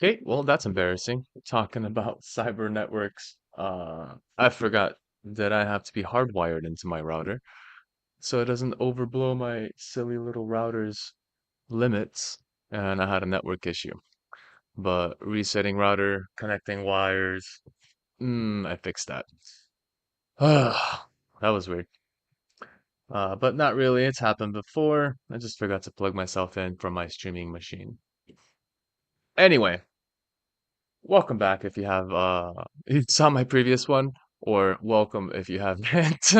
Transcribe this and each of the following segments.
Okay, well, that's embarrassing. Talking about cyber networks. I forgot that I have to be hardwired into my router so it doesn't overblow my silly little router's limits. And I had a network issue. But resetting router, connecting wires, I fixed that. That was weird. But not really. It's happened before. I just forgot to plug myself in from my streaming machine. Anyway, welcome back if you have you saw my previous one, or welcome if you haven't.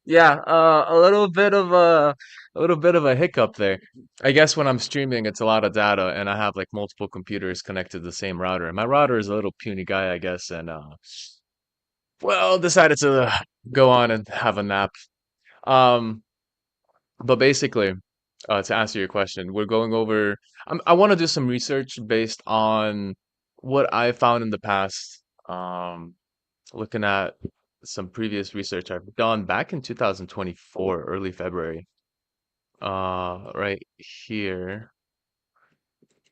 Yeah, a little bit of a hiccup there. I guess when I'm streaming it's a lot of data and I have like multiple computers connected to the same router. And my router is a little puny guy, I guess, and well, decided to go on and have a nap. Um but basically, to answer your question, we're going over. I want to do some research based on what I found in the past. Looking at some previous research I've done back in 2024, early February. Right here,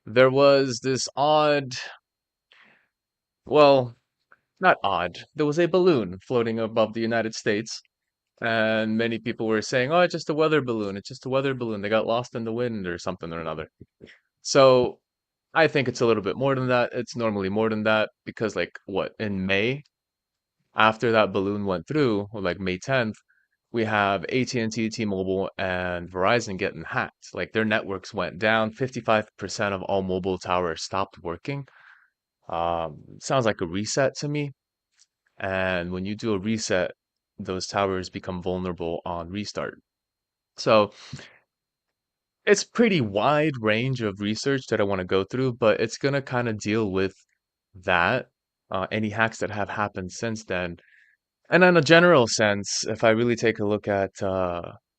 there was this odd, well, not odd. There was a balloon floating above the United States, and many people were saying, "Oh, it's just a weather balloon. It's just a weather balloon. They got lost in the wind or something or another." So I think it's a little bit more than that. It's normally more than that because, like, what, in May, after that balloon went through, or like May 10th, we have AT&T, T-Mobile, and Verizon getting hacked. Like their networks went down. 55% of all mobile towers stopped working. Sounds like a reset to me. And when you do a reset, those towers become vulnerable on restart. So it's pretty wide range of research that I want to go through, but it's gonna kind of deal with that, any hacks that have happened since then. And in a general sense, if I really take a look at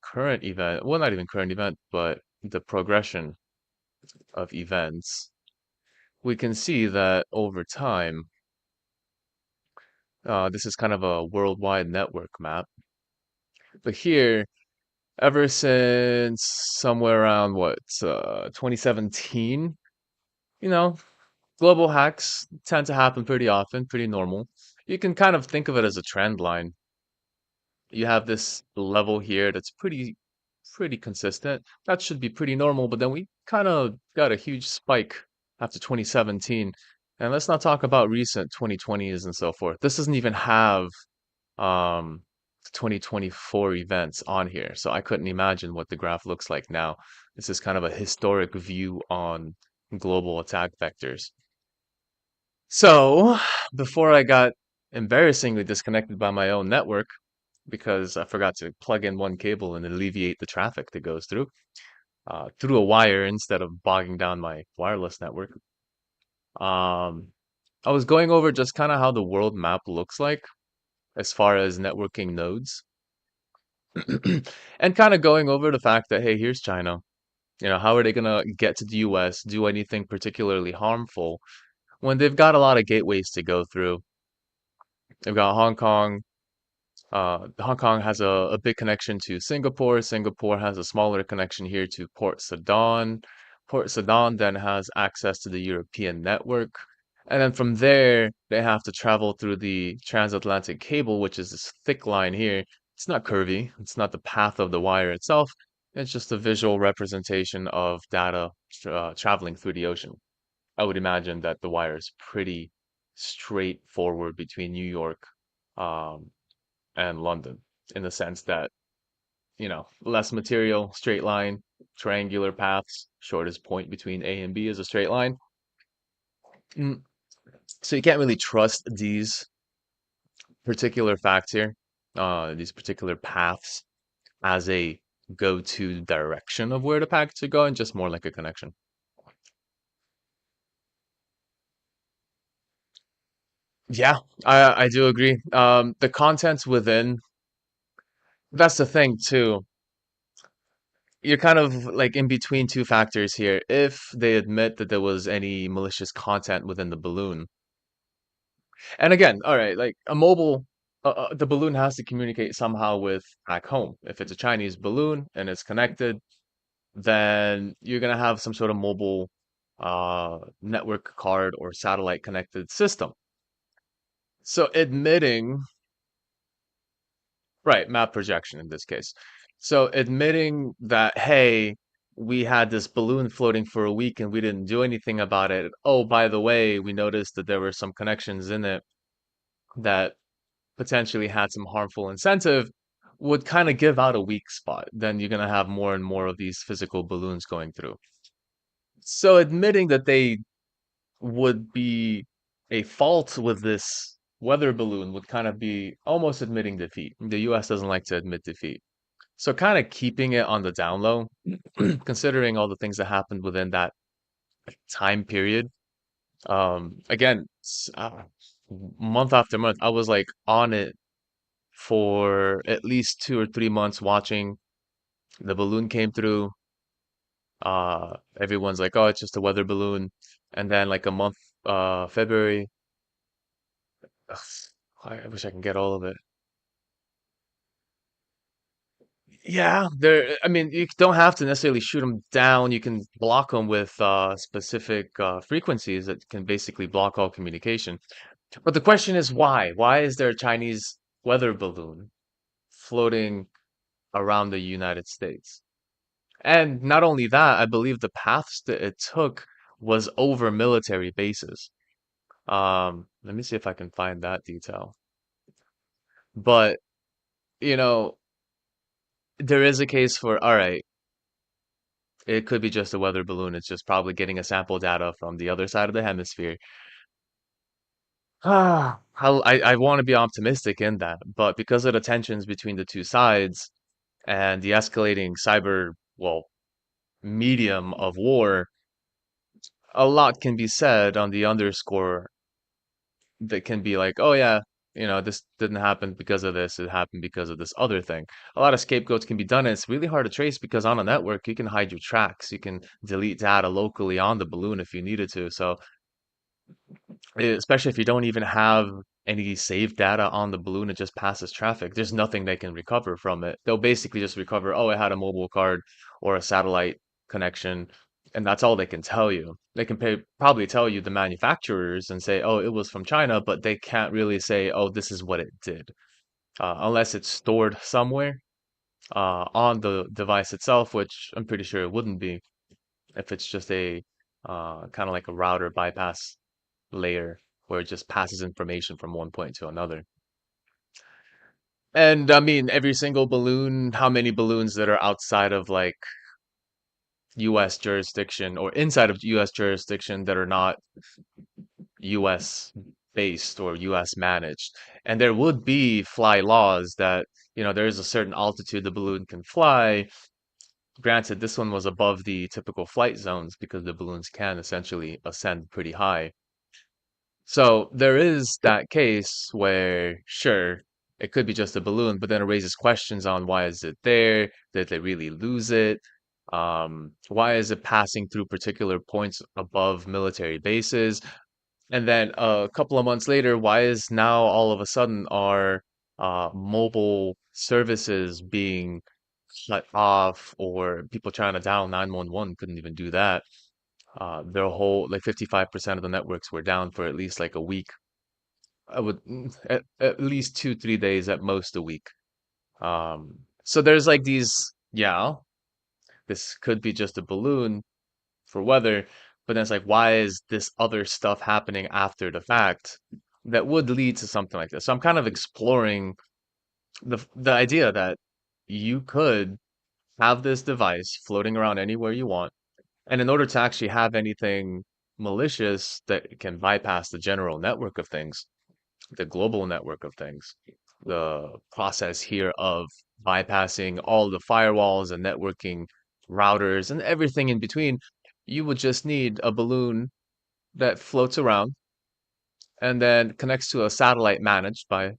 current event, well, not even current event, but the progression of events, we can see that over time, this is kind of a worldwide network map. But here, ever since somewhere around what, 2017, you know, global hacks tend to happen pretty often, pretty normal. You can kind of think of it as a trend line. You have this level here that's pretty consistent. That should be pretty normal, but then we kind of got a huge spike after 2017. And let's not talk about recent 2020s and so forth. This doesn't even have um 2024 events on here. So I couldn't imagine what the graph looks like now. This is kind of a historic view on global attack vectors. So, before I got embarrassingly disconnected by my own network because I forgot to plug in one cable and alleviate the traffic that goes through a wire instead of bogging down my wireless network. Um, I was going over just kind of how the world map looks like as far as networking nodes, and kind of going over the fact that, hey, here's China. How are they gonna get to the US, do anything particularly harmful when they've got a lot of gateways to go through? They've got Hong Kong. Hong Kong has a big connection to Singapore. Singapore has a smaller connection here to Port Sudan. Port Sudan then has access to the European network. And then from there, they have to travel through the transatlantic cable, which is this thick line here. It's not curvy, it's not the path of the wire itself. It's just a visual representation of data traveling through the ocean. I would imagine that the wire is pretty straightforward between New York um, and London in the sense that, less material, straight line, triangular paths, shortest point between A and B is a straight line. Mm, So you can't really trust these particular facts here, these particular paths as a go-to direction of where the packets are going, just more like a connection. Yeah, I do agree. The contents within, that's the thing too. You're kind of like in between two factors here. If they admit that there was any malicious content within the balloon, and again, all right, like the balloon has to communicate somehow with back home. If it's a Chinese balloon and it's connected, then you're gonna have some sort of mobile network card or satellite connected system. So admitting, right, map projection in this case. So admitting that, hey, we had this balloon floating for a week and we didn't do anything about it. Oh, by the way, we noticed that there were some connections in it that potentially had some harmful incentive would kind of give out a weak spot. Then you're going to have more and more of these physical balloons going through. So admitting that they would be a fault with this weather balloon would kind of be almost admitting defeat. The US doesn't like to admit defeat. So kind of keeping it on the down low, considering all the things that happened within that time period. Again, month after month, I was like on it for at least 2 or 3 months watching. The balloon came through. Everyone's like, oh, it's just a weather balloon. And then like a month, February, ugh, I wish I can get all of it. Yeah, I mean, you don't have to necessarily shoot them down. You can block them with specific frequencies that can basically block all communication. But the question is why? Why is there a Chinese weather balloon floating around the United States? And not only that, I believe the paths that it took was over military bases. Let me see if I can find that detail. But, you know, there is a case for, all right, it could be just a weather balloon. It's just probably getting a sample data from the other side of the hemisphere. I want to be optimistic in that, but because of the tensions between the two sides and the escalating cyber, well, medium of war, a lot can be said on the underscore that can be like, oh yeah, this didn't happen because of this, it happened because of this other thing. A lot of scapegoats can be done, and it's really hard to trace because on a network, you can hide your tracks, you can delete data locally on the balloon if you needed to. So, especially if you don't even have any saved data on the balloon, it just passes traffic. There's nothing they can recover from it. They'll basically just recover, oh, it had a mobile card or a satellite connection, and that's all they can tell you. They can probably tell you the manufacturers and say, oh, it was from China, but they can't really say, oh, this is what it did, unless it's stored somewhere on the device itself, which I'm pretty sure it wouldn't be if it's just a kind of like a router bypass layer where it just passes information from one point to another. And I mean, every single balloon, how many balloons that are outside of like US jurisdiction or inside of US jurisdiction that are not US based or US managed? And there would be fly laws that, there is a certain altitude the balloon can fly. Granted, this one was above the typical flight zones because the balloons can essentially ascend pretty high. So there is that case where, sure, it could be just a balloon, but then it raises questions on why is it there? Did they really lose it? Why is it passing through particular points above military bases? And then a couple of months later, why is now all of a sudden our mobile services being shut off or people trying to dial 911 couldn't even do that? Their whole like 55% of the networks were down for at least like a week. I would at least 2, 3 days at most a week. So there's like these, yeah, this could be just a balloon for weather, but then it's like, why is this other stuff happening after the fact that would lead to something like this? So I'm kind of exploring the idea that you could have this device floating around anywhere you want. And in order to actually have anything malicious that can bypass the general network of things, the global network of things, the process here of bypassing all the firewalls and networking routers and everything in between, you would just need a balloon that floats around and then connects to a satellite managed by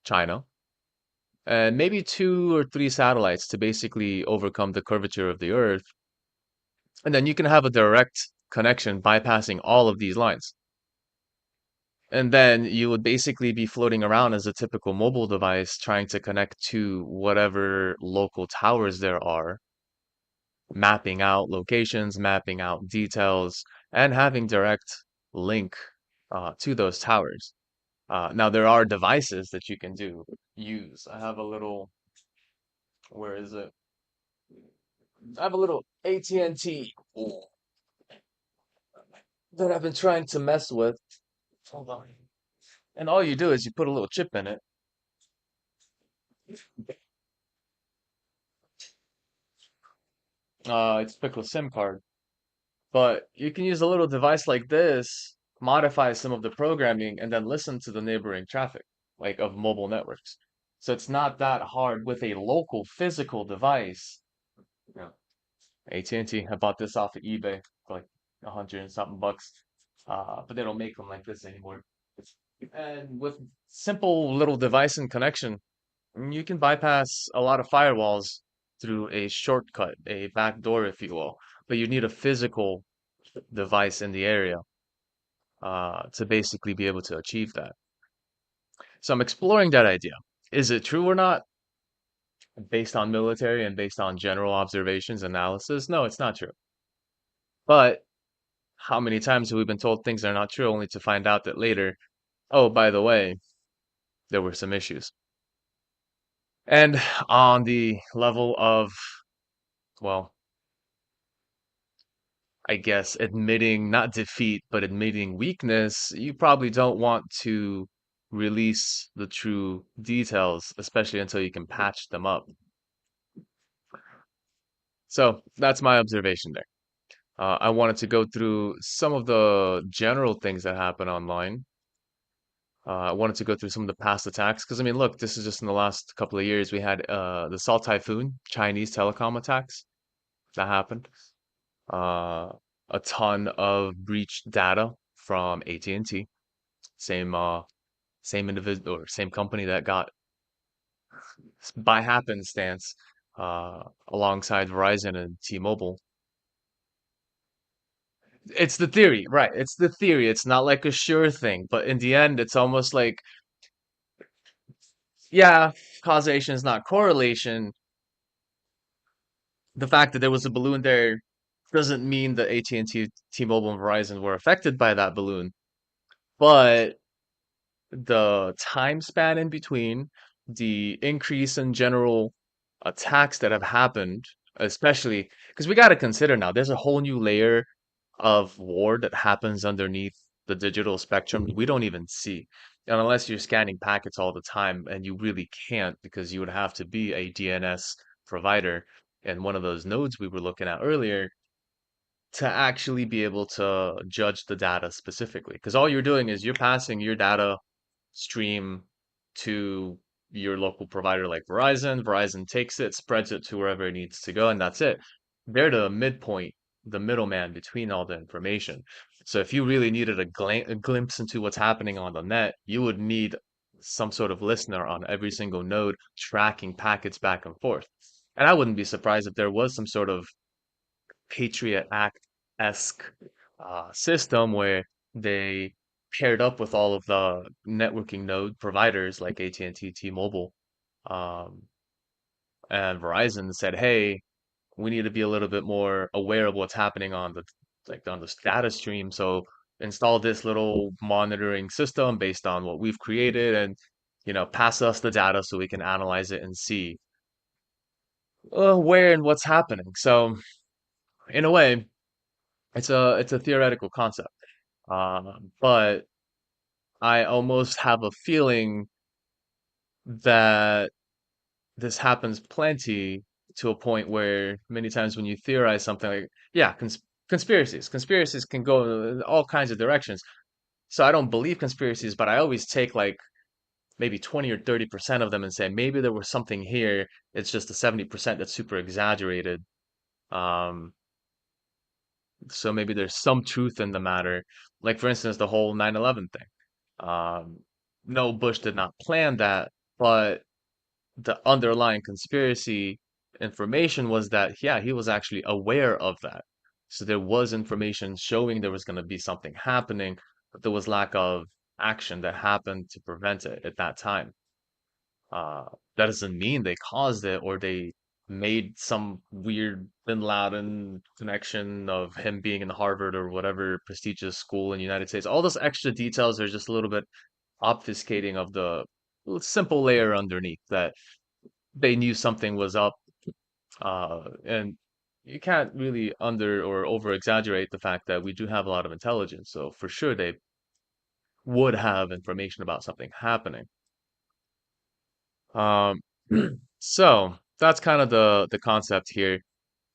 China, and maybe 2 or 3 satellites to basically overcome the curvature of the Earth. And then you can have a direct connection bypassing all of these lines. And then you would basically be floating around as a typical mobile device trying to connect to whatever local towers there are. mapping out locations, mapping out details, and having direct link to those towers. Now there are devices that you can use. I have a little, where is it? I have a little AT&T that I've been trying to mess with. Hold on. And all you do is you put a little chip in it. It's picked with SIM card. But you can use a little device like this, modify some of the programming, and then listen to the neighboring traffic, like of mobile networks. So it's not that hard with a local physical device. Yeah. AT&T, I bought this off of eBay for like 100 and something bucks. But they don't make them like this anymore. And with simple little device and connection, you can bypass a lot of firewalls through a shortcut, a backdoor, if you will. But you need a physical device in the area to basically be able to achieve that. So I'm exploring that idea. Is it true or not? Based on military and based on general observations, analysis? No, it's not true. But how many times have we been told things are not true only to find out that later, oh, by the way, there were some issues. And on the level of, well, I guess admitting not defeat, but admitting weakness, you probably don't want to release the true details, especially until you can patch them up. So that's my observation there. I wanted to go through some of the general things that happen online. I wanted to go through some of the past attacks because I mean, look, this is just in the last couple of years. We had the Salt Typhoon, Chinese telecom attacks that happened. Uh, a ton of breached data from AT&T, same same individual or same company that got by happenstance alongside Verizon and T-Mobile. It's the theory, right? It's the theory. It's not like a sure thing, but in the end, it's almost like, yeah, causation is not correlation. The fact that there was a balloon there doesn't mean that AT&T, T-Mobile, and Verizon were affected by that balloon, but the time span in between, the increase in general attacks that have happened, especially because we got to consider now there's a whole new layer of war that happens underneath the digital spectrum we don't even see. And unless you're scanning packets all the time, and you really can't because you would have to be a DNS provider and one of those nodes we were looking at earlier to actually be able to judge the data specifically. Because all you're doing is you're passing your data stream to your local provider like Verizon. Verizon takes it, spreads it to wherever it needs to go, and that's it. They're the midpoint, the middleman between all the information. So if you really needed a glimpse into what's happening on the net, you would need some sort of listener on every single node tracking packets back and forth. And I wouldn't be surprised if there was some sort of Patriot Act-esque system where they paired up with all of the networking node providers like AT&T, T-Mobile, um, and Verizon and said, "Hey, we need to be a little bit more aware of what's happening on the on the data stream. So install this little monitoring system based on what we've created, and pass us the data so we can analyze it and see where and what's happening." So in a way, it's a theoretical concept. But I almost have a feeling that this happens plenty to a point where many times when you theorize something like, yeah, conspiracies can go in all kinds of directions. So I don't believe conspiracies, but I always take like maybe 20 or 30% of them and say maybe there was something here. It's just the 70% that's super exaggerated. Um, so maybe there's some truth in the matter. Like for instance, the whole 9/11 thing. Um, no, Bush did not plan that, but the underlying conspiracy information was that, yeah, he was actually aware of that. So there was information showing there was going to be something happening, but there was lack of action that happened to prevent it at that time. Uh, that doesn't mean they caused it or they made some weird Bin Laden connection of him being in Harvard or whatever prestigious school in the United States. All those extra details are just a little bit obfuscating of the simple layer underneath that they knew something was up. And you can't really under or over exaggerate the fact that we do have a lot of intelligence. So for sure they would have information about something happening. Um, so that's kind of the concept here.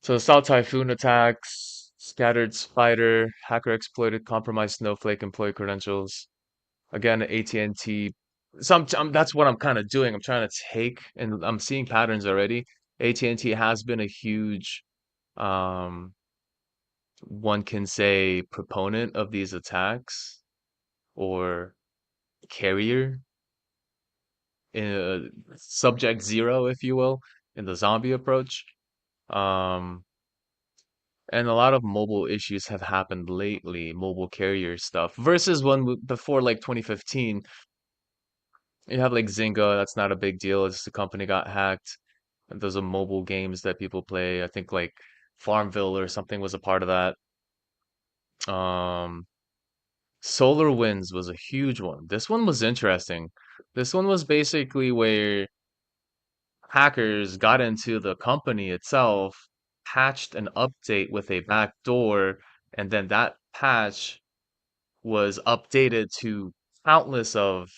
So South Typhoon attacks, scattered spider, hacker exploited compromised snowflake employee credentials. Again, AT&T. That's what I'm kind of doing. I'm trying to take, and I'm seeing patterns already. AT&T has been a huge, um, one can say, proponent of these attacks or carrier in subject zero, if you will, in the zombie approach. Um, and a lot of mobile issues have happened lately, mobile carrier stuff, versus before like 2015, you have like Zynga, that's not a big deal. It's the company got hacked. And those are mobile games that people play. I think like Farmville or something was a part of that. Um, Solar Winds was a huge one. This one was interesting. This one was basically where hackers got into the company itself, patched an update with a backdoor, and then that patch was updated to countless of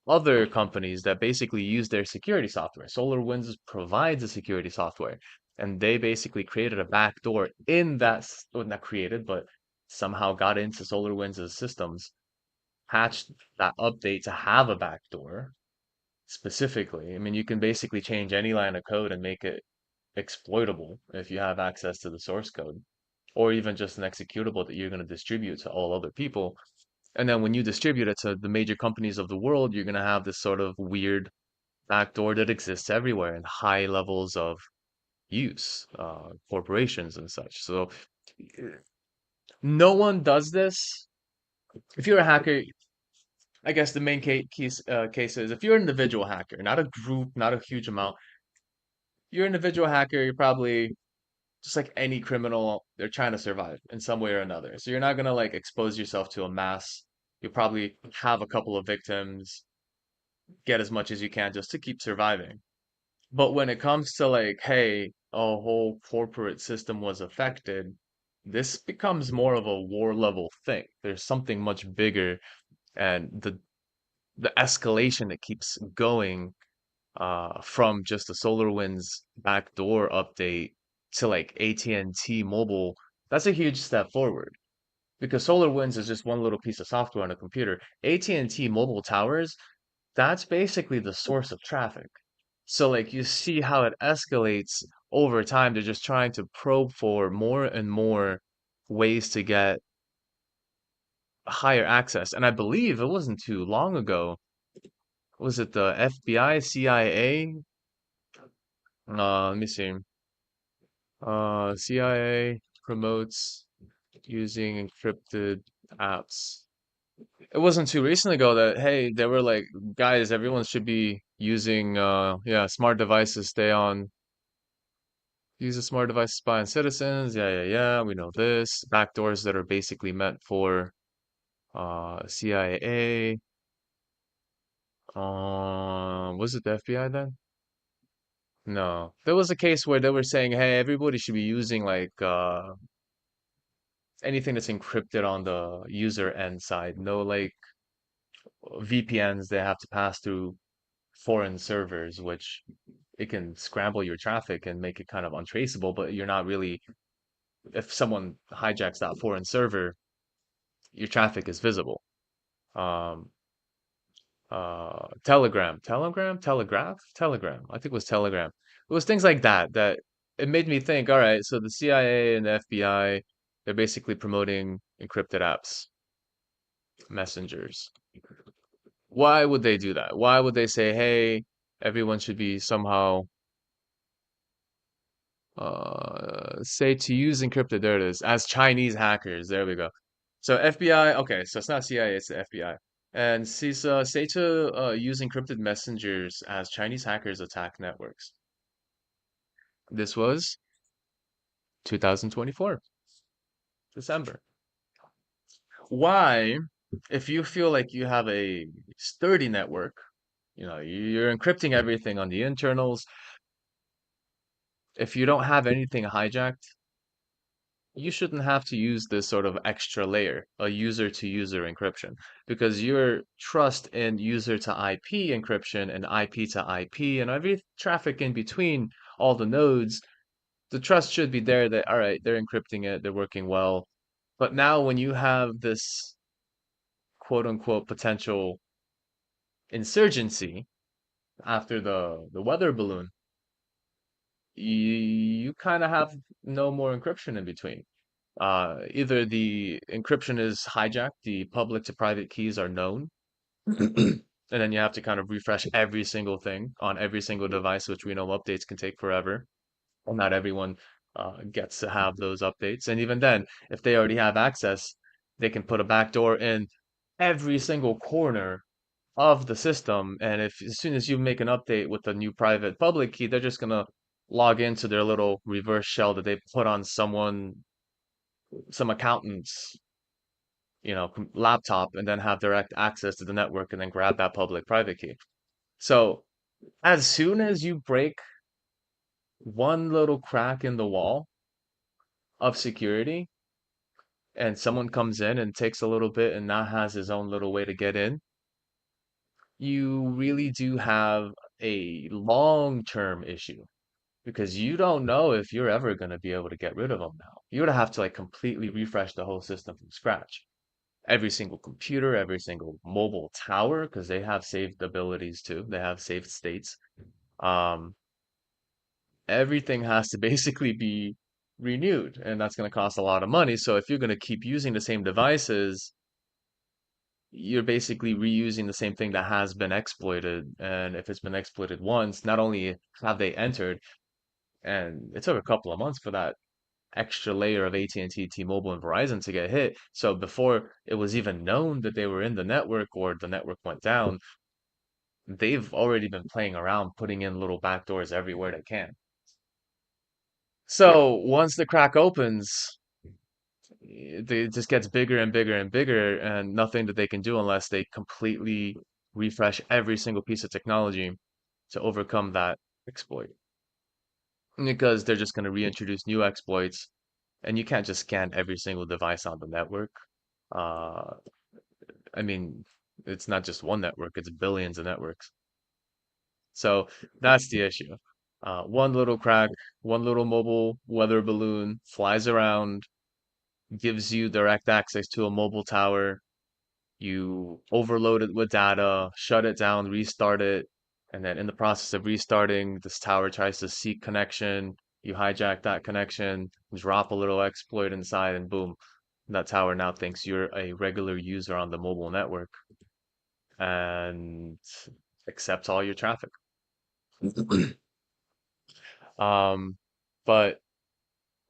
other companies that basically use their security software. SolarWinds provides a security software, and they basically created a backdoor in that, well, not created, but somehow got into SolarWinds' systems, patched that update to have a backdoor specifically. I mean, you can basically change any line of code and make it exploitable if you have access to the source code, or even just an executable that you're going to distribute to all other people. And then when you distribute it to the major companies of the world, you're going to have this sort of weird backdoor that exists everywhere in high levels of use, corporations and such. So no one does this. If you're a hacker, I guess the main case is if you're an individual hacker, not a group, not a huge amount. You're an individual hacker, you're probably just like any criminal, they're trying to survive in some way or another. So you're not gonna like expose yourself to a mass. You'll probably have a couple of victims, get as much as you can just to keep surviving. But when it comes to like, hey, a whole corporate system was affected, this becomes more of a war level thing. There's something much bigger, and the escalation that keeps going from just the SolarWinds backdoor update to like AT&T Mobile, that's a huge step forward because SolarWinds is just one little piece of software on a computer. AT&T Mobile towers, that's basically the source of traffic. So like you see how it escalates over time. They're just trying to probe for more and more ways to get higher access. And I believe it wasn't too long ago. Was it the FBI, CIA? Let me see. CIA promotes using encrypted apps. It wasn't too recently ago that, hey, they were like, guys, everyone should be using, yeah, smart devices, use a smart device to spy on citizens. Yeah, yeah, yeah, we know this. Backdoors that are basically meant for, CIA. Was it the FBI then? No. There was a case where they were saying, hey, everybody should be using like, anything that's encrypted on the user end side. No like VPNs they have to pass through foreign servers, which it can scramble your traffic and make it kind of untraceable, but you're not really, if someone hijacks that foreign server, your traffic is visible. Um, Telegram. I think it was Telegram. It was things like that that it made me think, all right, so the CIA and the FBI, they're basically promoting encrypted apps, messengers. Why would they do that? Why would they say, hey, everyone should be somehow say to use encrypted, there it is, as Chinese hackers. There we go. So FBI, okay, so it's not CIA, it's the FBI. And CISA say to use encrypted messengers as Chinese hackers attack networks. This was 2024, December. Why, if you feel like you have a sturdy network, you're encrypting everything on the internals. If you don't have anything hijacked, you shouldn't have to use this sort of extra layer, a user to user encryption, because your trust in user to IP encryption and IP to IP and every traffic in between all the nodes, the trust should be there that, all right, they're encrypting it, they're working well. But now when you have this quote unquote potential insurgency after the weather balloon, you kind of have no more encryption in between. Either the encryption is hijacked, the public to private keys are known, and then you have to kind of refresh every single thing on every single device, which we know updates can take forever. Well, not everyone gets to have those updates. And even then, if they already have access, they can put a backdoor in every single corner of the system. And if as soon as you make an update with a new private public key, they're just gonna log into their little reverse shell that they put on some accountant's, laptop, and then have direct access to the network and then grab that public private key. So as soon as you break one little crack in the wall of security and someone comes in and takes a little bit and now has his own little way to get in, you really do have a long-term issue because you don't know if you're ever going to be able to get rid of them now. You would have to like completely refresh the whole system from scratch. Every single computer, every single mobile tower, because they have saved abilities too. They have saved states. Um, Everything has to basically be renewed, and that's going to cost a lot of money. So if you're going to keep using the same devices, you're basically reusing the same thing that has been exploited. And if it's been exploited once, not only have they entered, and it took a couple of months for that extra layer of AT&T, T-Mobile, and Verizon to get hit. So before it was even known that they were in the network or the network went down, they've already been playing around, putting in little backdoors everywhere they can. So once the crack opens, it just gets bigger and bigger and bigger, and nothing that they can do unless they completely refresh every single piece of technology to overcome that exploit. Because they're just going to reintroduce new exploits, and you can't just scan every single device on the network. Uh, I mean, it's not just one network, it's billions of networks. So that's the issue. One little crack, one little mobile weather balloon flies around, gives you direct access to a mobile tower. You overload it with data, shut it down, restart it, and then in the process of restarting, this tower tries to seek connection. You hijack that connection, drop a little exploit inside, and boom, that tower now thinks you're a regular user on the mobile network and accepts all your traffic. Um, but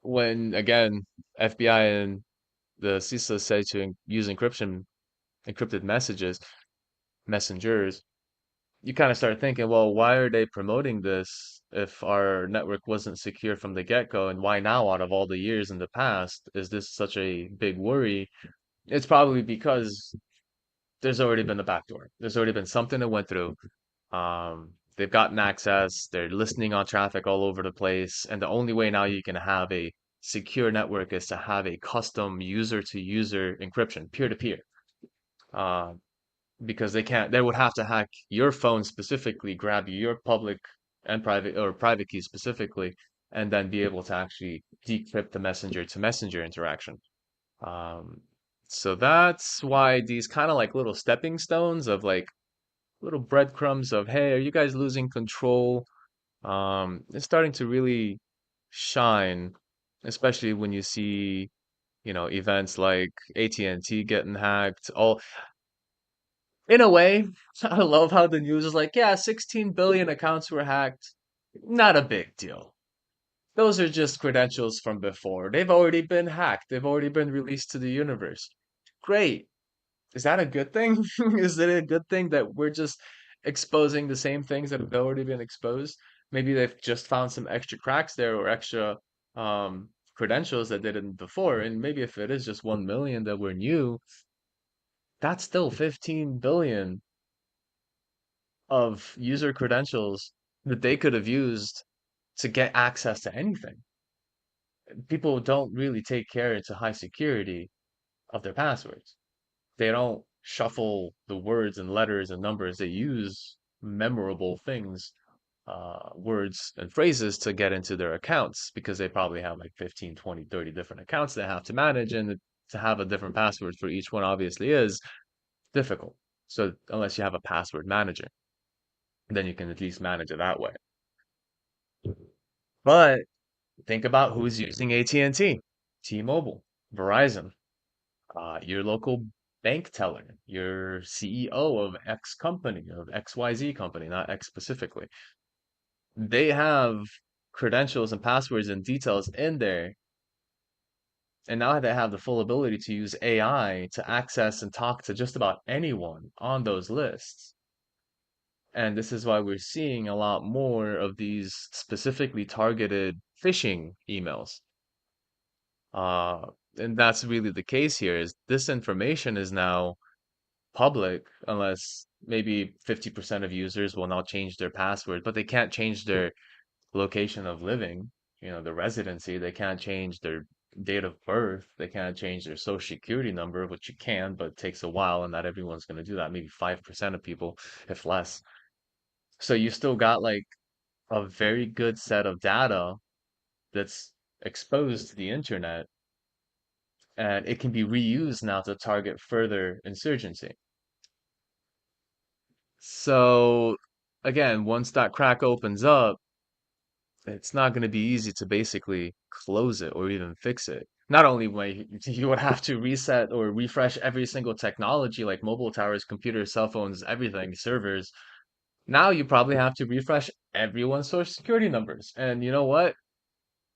when again, FBI and the CISA say to use encrypted messengers, you kind of start thinking, well, why are they promoting this if our network wasn't secure from the get-go? And why now, out of all the years in the past, is this such a big worry? It's probably because there's already been a backdoor. There's already been something that went through. They've gotten access. They're listening on traffic all over the place. And the only way now you can have a secure network is to have a custom user-to-user encryption, peer-to-peer. Uh, because they would have to hack your phone specifically, grab your public and private or private keys specifically, and then be able to actually decrypt the messenger to messenger interaction. Um, so that's why these kind of like little stepping stones of like little breadcrumbs of, hey, are you guys losing control? It's starting to really shine, especially when you see, events like AT&T getting hacked. All in a way, I love how the news is like, yeah, 16 billion accounts were hacked. Not a big deal. Those are just credentials from before. They've already been hacked. They've already been released to the universe. Great. Is that a good thing? Is it a good thing that we're just exposing the same things that have already been exposed? Maybe they've just found some extra cracks there or extra credentials that they didn't before. And maybe if it is just 1 million that were new, that's still 15 billion of user credentials that they could have used to get access to anything. People don't really take care into high security of their passwords. They don't shuffle the words and letters and numbers. They use memorable things, words and phrases to get into their accounts because they probably have like 15, 20, 30 different accounts they have to manage, and to have a different password for each one obviously is difficult. So unless you have a password manager, then you can at least manage it that way. But think about who's using AT&T, T-Mobile, Verizon, your local bank teller, your CEO of X company, of XYZ company, not X specifically. They have credentials and passwords and details in there. And now they have the full ability to use AI to access and talk to just about anyone on those lists. And this is why we're seeing a lot more of these specifically targeted phishing emails. Uh, and that's really the case here is this information is now public unless maybe 50% of users will now change their password, but they can't change their location of living, the residency. They can't change their date of birth. They can't change their social security number, which you can, but it takes a while, and not everyone's going to do that. Maybe 5% of people, if less. So you still got like a very good set of data that's exposed to the internet, and it can be reused now to target further insurgency. So again, once that crack opens up, it's not going to be easy to basically close it or even fix it. Not only way you would have to reset or refresh every single technology like mobile towers, computers, cell phones, everything, servers. Now you probably have to refresh everyone's social security numbers. And you know what?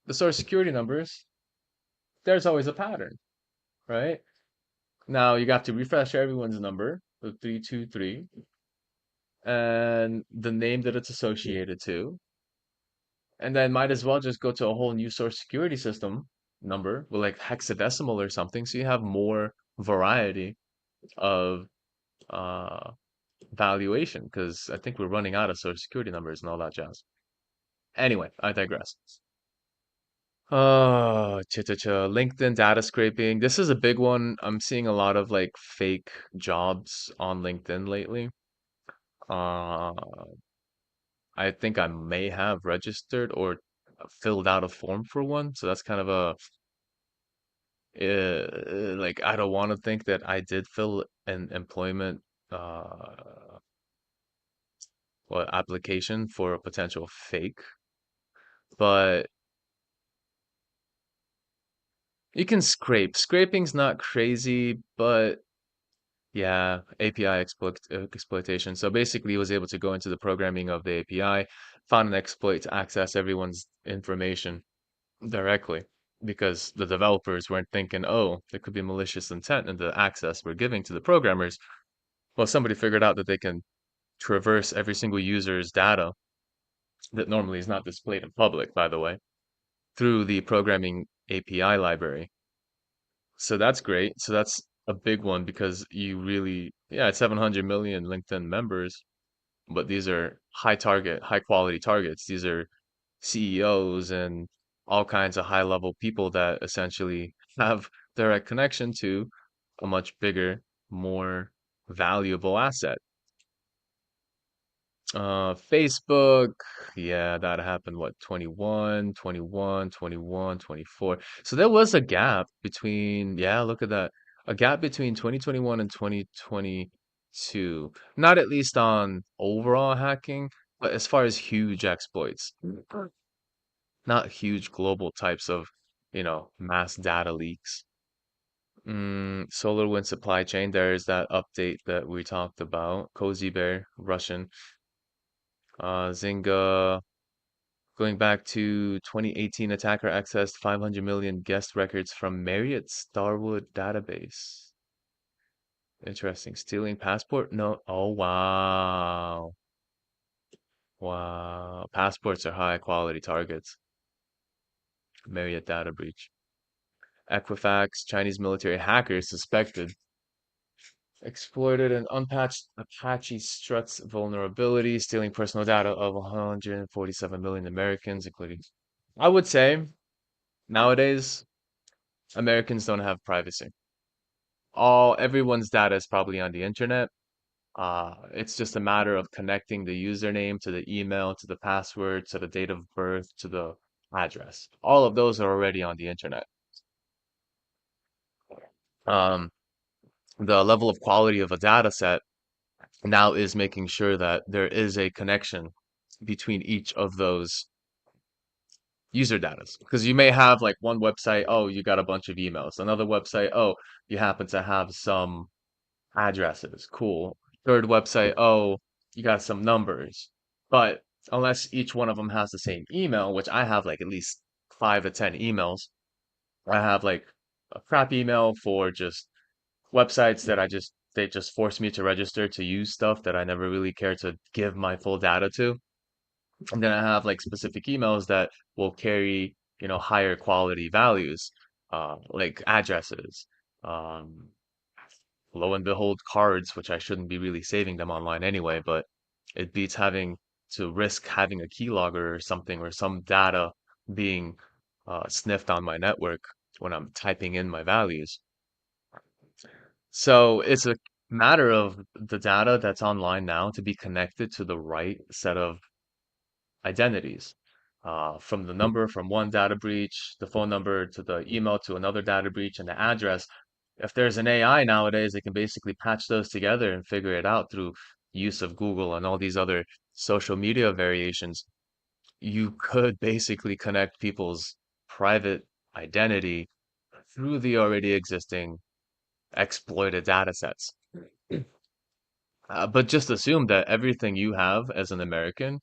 The social security numbers, there's always a pattern, right? Now you got to refresh everyone's number, the 323, and the name that it's associated to. And then might as well just go to a whole new source security system number with like hexadecimal or something, so you have more variety of uh valuation, because I think we're running out of source security numbers and all that jazz. Anyway, I digress. Oh, LinkedIn data scraping. This is a big one. I'm seeing a lot of like fake jobs on LinkedIn lately. Uh, I think I may have registered or filled out a form for one, so that's kind of a like I don't want to think that I did fill an employment application for a potential fake, but you can scrape. Scraping's not crazy, but yeah, API exploitation. So basically, he was able to go into the programming of the API, found an exploit to access everyone's information directly because the developers weren't thinking, oh, there could be malicious intent in the access we're giving to the programmers. Well, somebody figured out that they can traverse every single user's data that normally is not displayed in public, by the way, through the programming API library. So that's great. So that's a big one because you really, yeah, it's 700 million LinkedIn members, but these are high quality targets. These are CEOs and all kinds of high level people that essentially have direct connection to a much bigger, more valuable asset. Facebook, yeah, that happened, what, 21, 21, 21, 24. So there was a gap between, yeah, look at that. A gap between 2021 and 2022. Not at least on overall hacking, but as far as huge exploits. Not huge global types of, mass data leaks. SolarWind supply chain, there's that update that we talked about. Cozy Bear, Russian. Zynga, going back to 2018, attacker accessed 500 million guest records from Marriott Starwood database. Interesting. Stealing passport? No. Oh, wow. Wow. Passports are high quality targets. Marriott data breach. Equifax, Chinese military hackers suspected. Exploited an unpatched Apache Struts vulnerability, stealing personal data of 147 million Americans, including. I would say nowadays, Americans don't have privacy. Everyone's data is probably on the internet. It's just a matter of connecting the username to the email, to the password, to the date of birth, to the address. All of those are already on the internet. Um, the level of quality of a data set now is making sure that there is a connection between each of those user data. Because you may have like one website, oh, you got a bunch of emails. Another website, oh, you happen to have some addresses. Cool. Third website, oh, you got some numbers. But unless each one of them has the same email, which I have like at least 5 to 10 emails, I have like a crap email for just websites that they just force me to register to use stuff that I never really care to give my full data to. And then I have like specific emails that will carry, higher quality values, like addresses. Um, Lo and behold, cards, which I shouldn't be really saving them online anyway, but it beats having to risk having a keylogger or something or some data being sniffed on my network when I'm typing in my values. So it's a matter of the data that's online now to be connected to the right set of identities. From the number from one data breach, the phone number to the email to another data breach and the address. If there's an AI nowadays, they can basically patch those together and figure it out through use of Google and all these other social media variations. You could basically connect people's private identity through the already existing exploited data sets. But just assume that everything you have as an American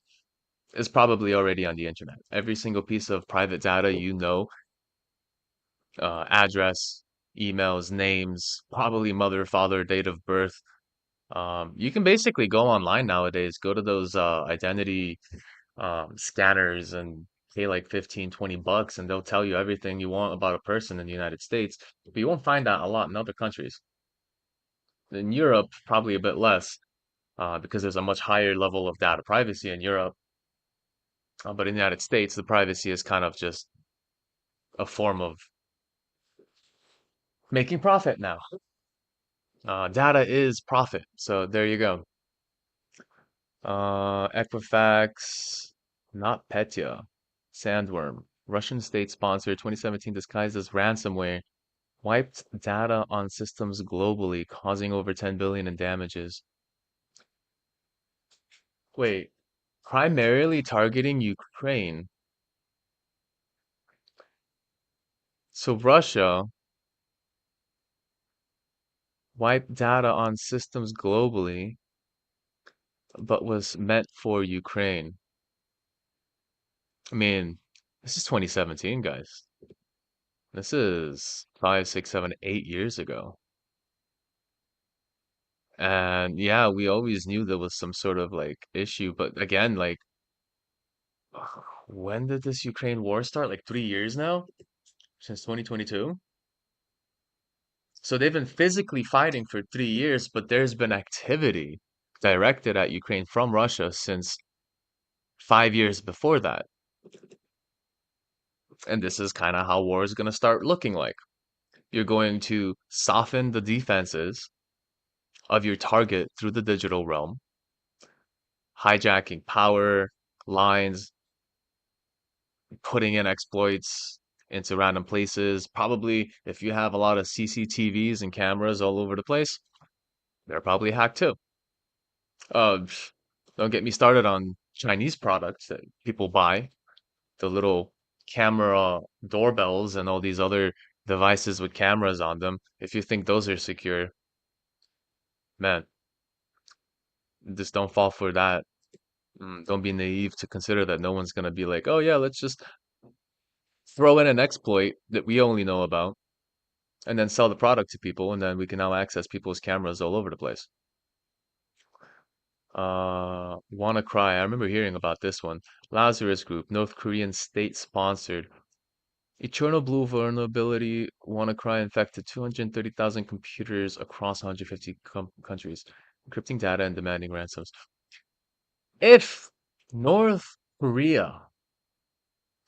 is probably already on the internet. Every single piece of private data address, emails, names, probably mother, father, date of birth. You can basically go online nowadays, go to those identity scanners and pay like 15, $20, and they'll tell you everything you want about a person in the United States. But you won't find that a lot in other countries. In Europe, probably a bit less, because there's a much higher level of data privacy in Europe. But in the United States, the privacy is kind of just a form of making profit now. Data is profit. So there you go. Equifax, not Petya, Sandworm, Russian state-sponsored 2017 disguised as ransomware, wiped data on systems globally, causing over 10 billion in damages. Wait, primarily targeting Ukraine. So Russia wiped data on systems globally, but was meant for Ukraine. I mean, this is 2017, guys. This is 5, 6, 7, 8 years ago. And yeah, we always knew there was some sort of like issue, but again, like when did this Ukraine war start? Like 3 years now? Since 2022? So they've been physically fighting for 3 years, but there's been activity directed at Ukraine from Russia since 5 years before that. And this is kind of how war is going to start looking like. You're going to soften the defenses of your target through the digital realm, hijacking power lines, putting in exploits into random places. Probably if you have a lot of CCTVs and cameras all over the place, they're probably hacked too. Psh, don't get me started on Chinese products that people buy, the little camera doorbells and all these other devices with cameras on them. If you think those are secure, man, just don't fall for that. Don't be naive to consider that no one's gonna be like, oh yeah, let's just throw in an exploit that we only know about and then sell the product to people, and then we can now access people's cameras all over the place. WannaCry. I remember hearing about this one. Lazarus Group, North Korean state-sponsored. Eternal Blue vulnerability. WannaCry infected 230,000 computers across 150 countries, encrypting data and demanding ransoms. If North Korea,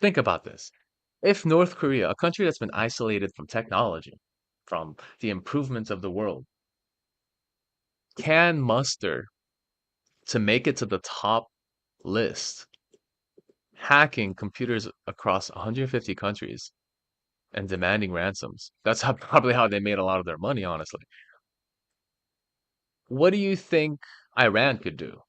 think about this. If North Korea, a country that's been isolated from technology, from the improvements of the world, can muster to make it to the top list, hacking computers across 150 countries and demanding ransoms. That's probably how they made a lot of their money, honestly. What do you think Iran could do?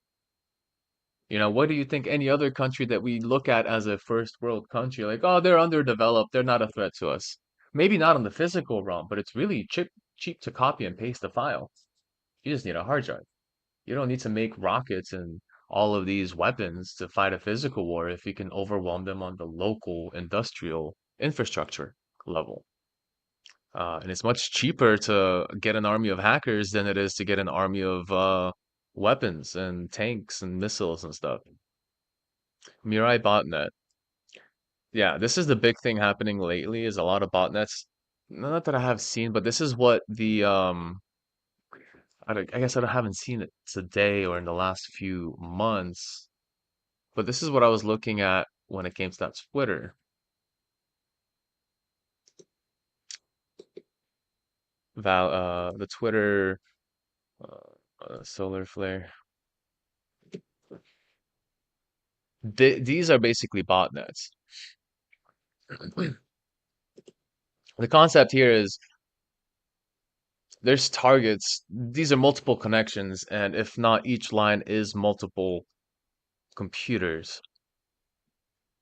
What do you think any other country that we look at as a first world country, like, oh, they're underdeveloped, they're not a threat to us. Maybe not in the physical realm, but it's really cheap to copy and paste the file. You just need a hard drive. You don't need to make rockets and all of these weapons to fight a physical war if you can overwhelm them on the local industrial infrastructure level. And it's much cheaper to get an army of hackers than it is to get an army of weapons and tanks and missiles and stuff. Mirai botnet. Yeah, this is the big thing happening lately is a lot of botnets. Not that I have seen, but this is what I guess I haven't seen it today or in the last few months, but this is what I was looking at when it came to that Twitter. The Twitter solar flare. These are basically botnets. The concept here is there's targets. These are multiple connections, and if not, each line is multiple computers.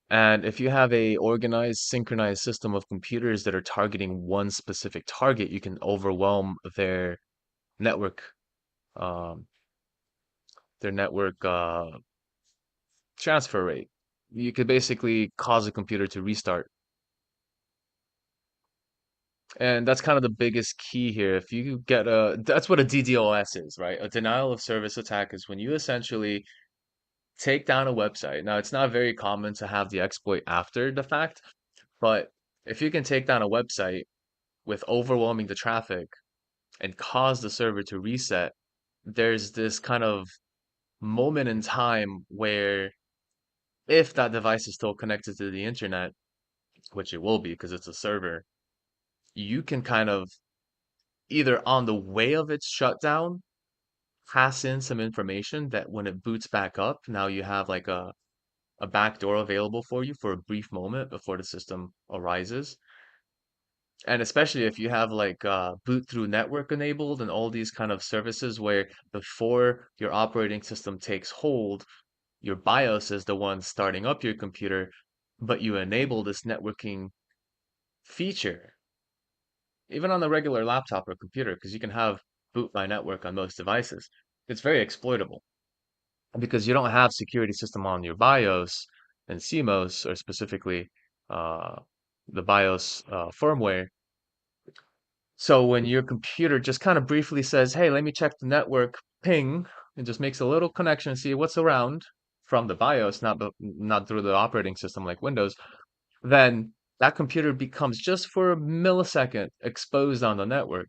And if you have a organized, synchronized system of computers that are targeting one specific target, you can overwhelm network, um, their network transfer rate. You could basically cause a computer to restart. And that's kind of the biggest key here. If you get that's what a DDoS is, right? A denial of service attack is when you essentially take down a website. Now, it's not very common to have the exploit after the fact, but if you can take down a website with overwhelming the traffic and cause the server to reset, there's this kind of moment in time where if that device is still connected to the internet, which it will be because it's a server, you can kind of either on the way of its shutdown pass in some information that when it boots back up, now you have like a back door available for you for a brief moment before the system arises. And especially if you have like boot through network enabled and all these kind of services where before your operating system takes hold, your BIOS is the one starting up your computer, but you enable this networking feature, even on a regular laptop or computer, because you can have boot by network on most devices. It's very exploitable because you don't have security system on your BIOS and CMOS, or specifically uh, the BIOS firmware. So when your computer just kind of briefly says, "Hey, let me check the network ping," and just makes a little connection, see what's around from the BIOS, not through the operating system like Windows, then that computer becomes just for a millisecond exposed on the network.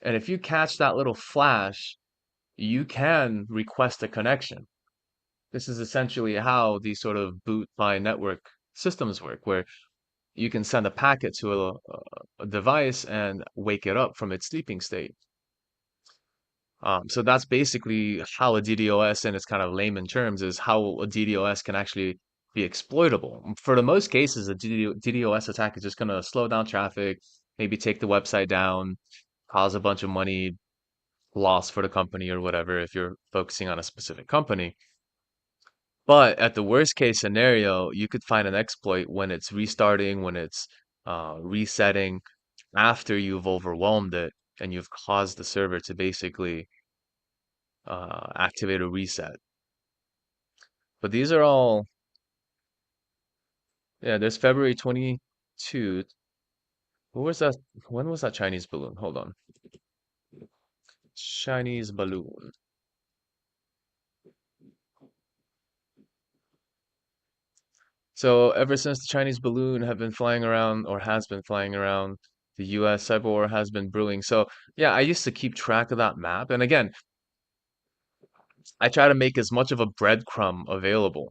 And if you catch that little flash, you can request a connection. This is essentially how these sort of boot by network systems work, where you can send a packet to a device and wake it up from its sleeping state. So that's basically how a DDoS, in its kind of layman terms, is how a DDoS can actually be exploitable. For the most cases, a DDoS attack is just going to slow down traffic, maybe take the website down, cause a bunch of money loss for the company or whatever if you're focusing on a specific company. But at the worst case scenario, you could find an exploit when it's restarting, when it's resetting after you've overwhelmed it and you've caused the server to basically activate a reset. But these are all, yeah, there's February 22. What was that? When was that Chinese balloon? Hold on. Chinese balloon. So ever since the Chinese balloon have been flying around or has been flying around, the US cyber war has been brewing. So yeah, I used to keep track of that map. And again, I try to make as much of a breadcrumb available.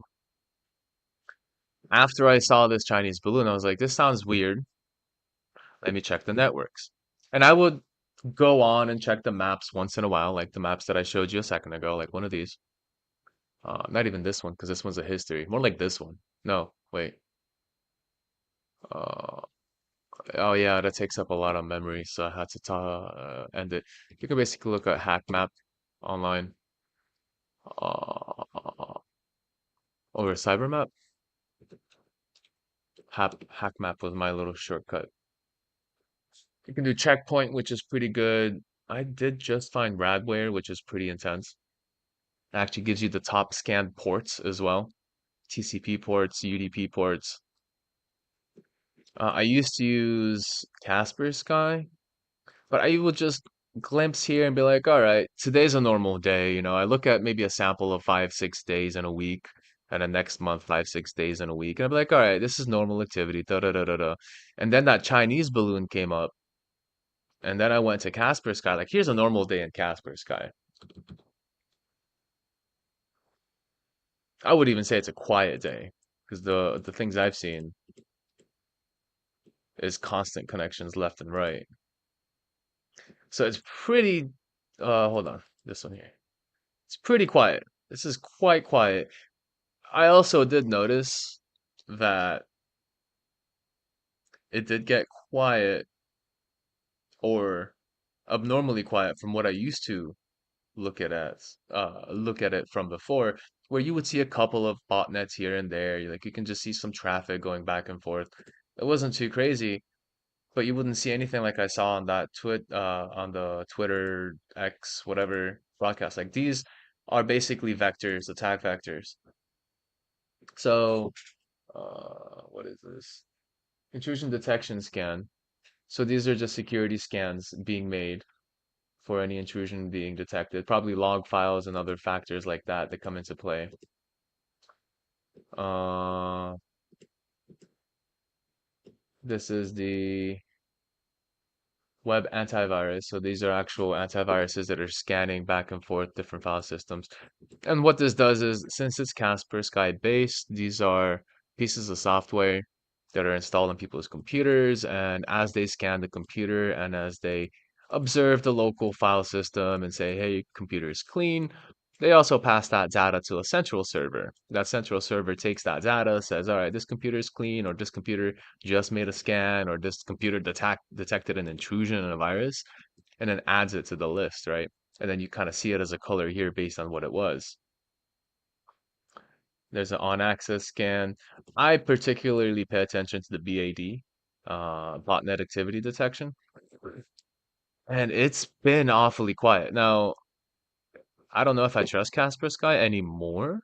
After I saw this Chinese balloon, I was like, this sounds weird. Let me check the networks. And I would go on and check the maps once in a while, like the maps that I showed you a second ago, like one of these. Not even this one, because this one's a history. More like this one. No, wait. Uh, oh yeah, that takes up a lot of memory, so I had to end it. You can basically look at Hack Map online, or Cybermap. Hack Map was my little shortcut. You can do Checkpoint, which is pretty good. I did just find Radware, which is pretty intense. It actually gives you the top scanned ports as well. TCP ports, UDP ports. I used to use Casper Sky, but I would just glimpse here and be like, all right, today's a normal day. I look at maybe a sample of 5, 6 days in a week, and then next month, 5, 6 days in a week. And I'd be like, all right, this is normal activity, da da da da da. And then that Chinese balloon came up, and then I went to Casper Sky. Like, here's a normal day in Casper Sky. I would even say it's a quiet day because the things I've seen is constant connections left and right. So it's pretty, hold on, this one here. It's pretty quiet. This is quite quiet. I also did notice that it did get quiet or abnormally quiet from what I used to look at it from before, where you would see a couple of botnets here and there. Like you can just see some traffic going back and forth. It wasn't too crazy, but you wouldn't see anything like I saw on that on the Twitter X whatever broadcast. Like these are basically vectors, attack vectors. So, what is this? Intrusion detection scan. So these are just security scans being made for any intrusion being detected. Probably log files and other factors like that come into play. Uh, this is the web antivirus. So these are actual antiviruses that are scanning back and forth different file systems. And what this does is, since it's Casper Sky based, these are pieces of software that are installed on people's computers. And as they scan the computer and as they observe the local file system and say, hey, computer is clean, they also pass that data to a central server. That central server takes that data, says, all right, this computer is clean, or this computer just made a scan, or this computer detected an intrusion and a virus, and then adds it to the list, right? And then you kind of see it as a color here based on what it was. There's an on-access scan. I particularly pay attention to the BAD, botnet activity detection, and it's been awfully quiet. Now, I don't know if I trust Kaspersky anymore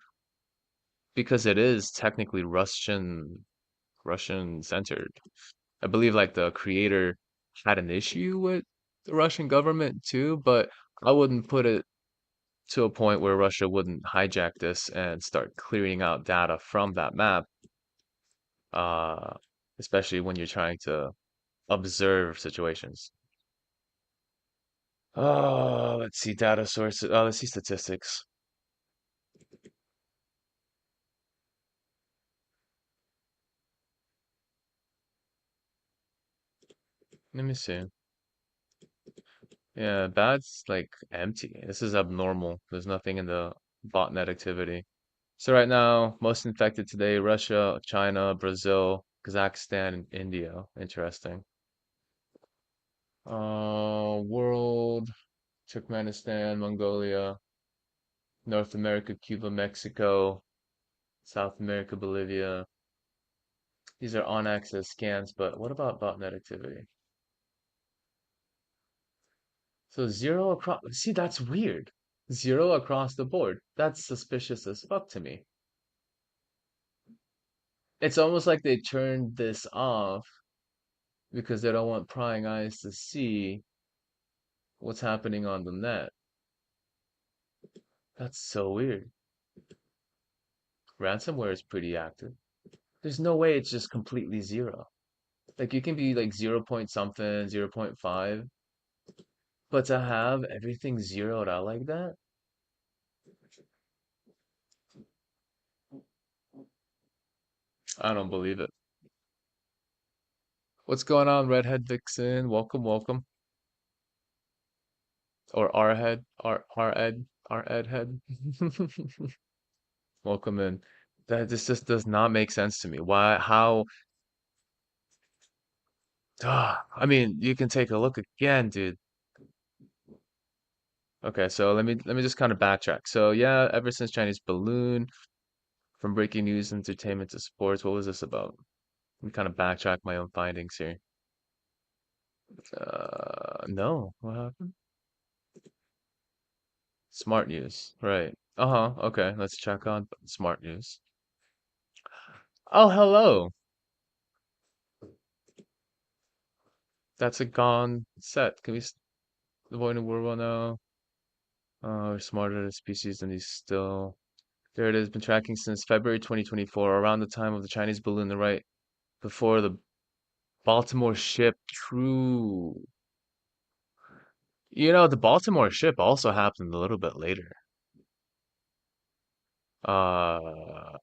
because it is technically Russian centered. I believe like the creator had an issue with the Russian government too, but I wouldn't put it to a point where Russia wouldn't hijack this and start clearing out data from that map, uh, especially when you're trying to observe situations. Oh, let's see data sources. Oh, let's see statistics. Let me see. Yeah, that's like empty. This is abnormal. There's nothing in the botnet activity. So right now, most infected today, Russia, China, Brazil, Kazakhstan, and India. Interesting. World, Turkmenistan, Mongolia, North America, Cuba, Mexico, South America, Bolivia. These are on-access scans, but what about botnet activity? So zero across. See, that's weird. Zero across the board. That's suspicious as fuck to me. It's almost like they turned this off because they don't want prying eyes to see what's happening on the net. That's so weird. Ransomware is pretty active. There's no way it's just completely zero. Like you can be like 0 point something, 0.5, but to have everything zeroed out like that, I don't believe it. What's going on, Redhead Vixen? Welcome, welcome. Or R head, R Ed head. Welcome in. That this just does not make sense to me. Why, how, I mean, you can take a look again, dude. Okay, so let me just kind of backtrack. So yeah, ever since Chinese balloon, from breaking news, entertainment to sports, what was this about? Let me kind of backtrack my own findings here. No, what happened? Smart news, right? Uh-huh. Okay, let's check on smart news. Oh, hello. That's a gone set. Can we avoid a world war now? We're smarter than species than these still. There it is. Been tracking since February 2024, around the time of the Chinese balloon, the right before the Baltimore ship. True. You know, the Baltimore ship also happened a little bit later. Uh,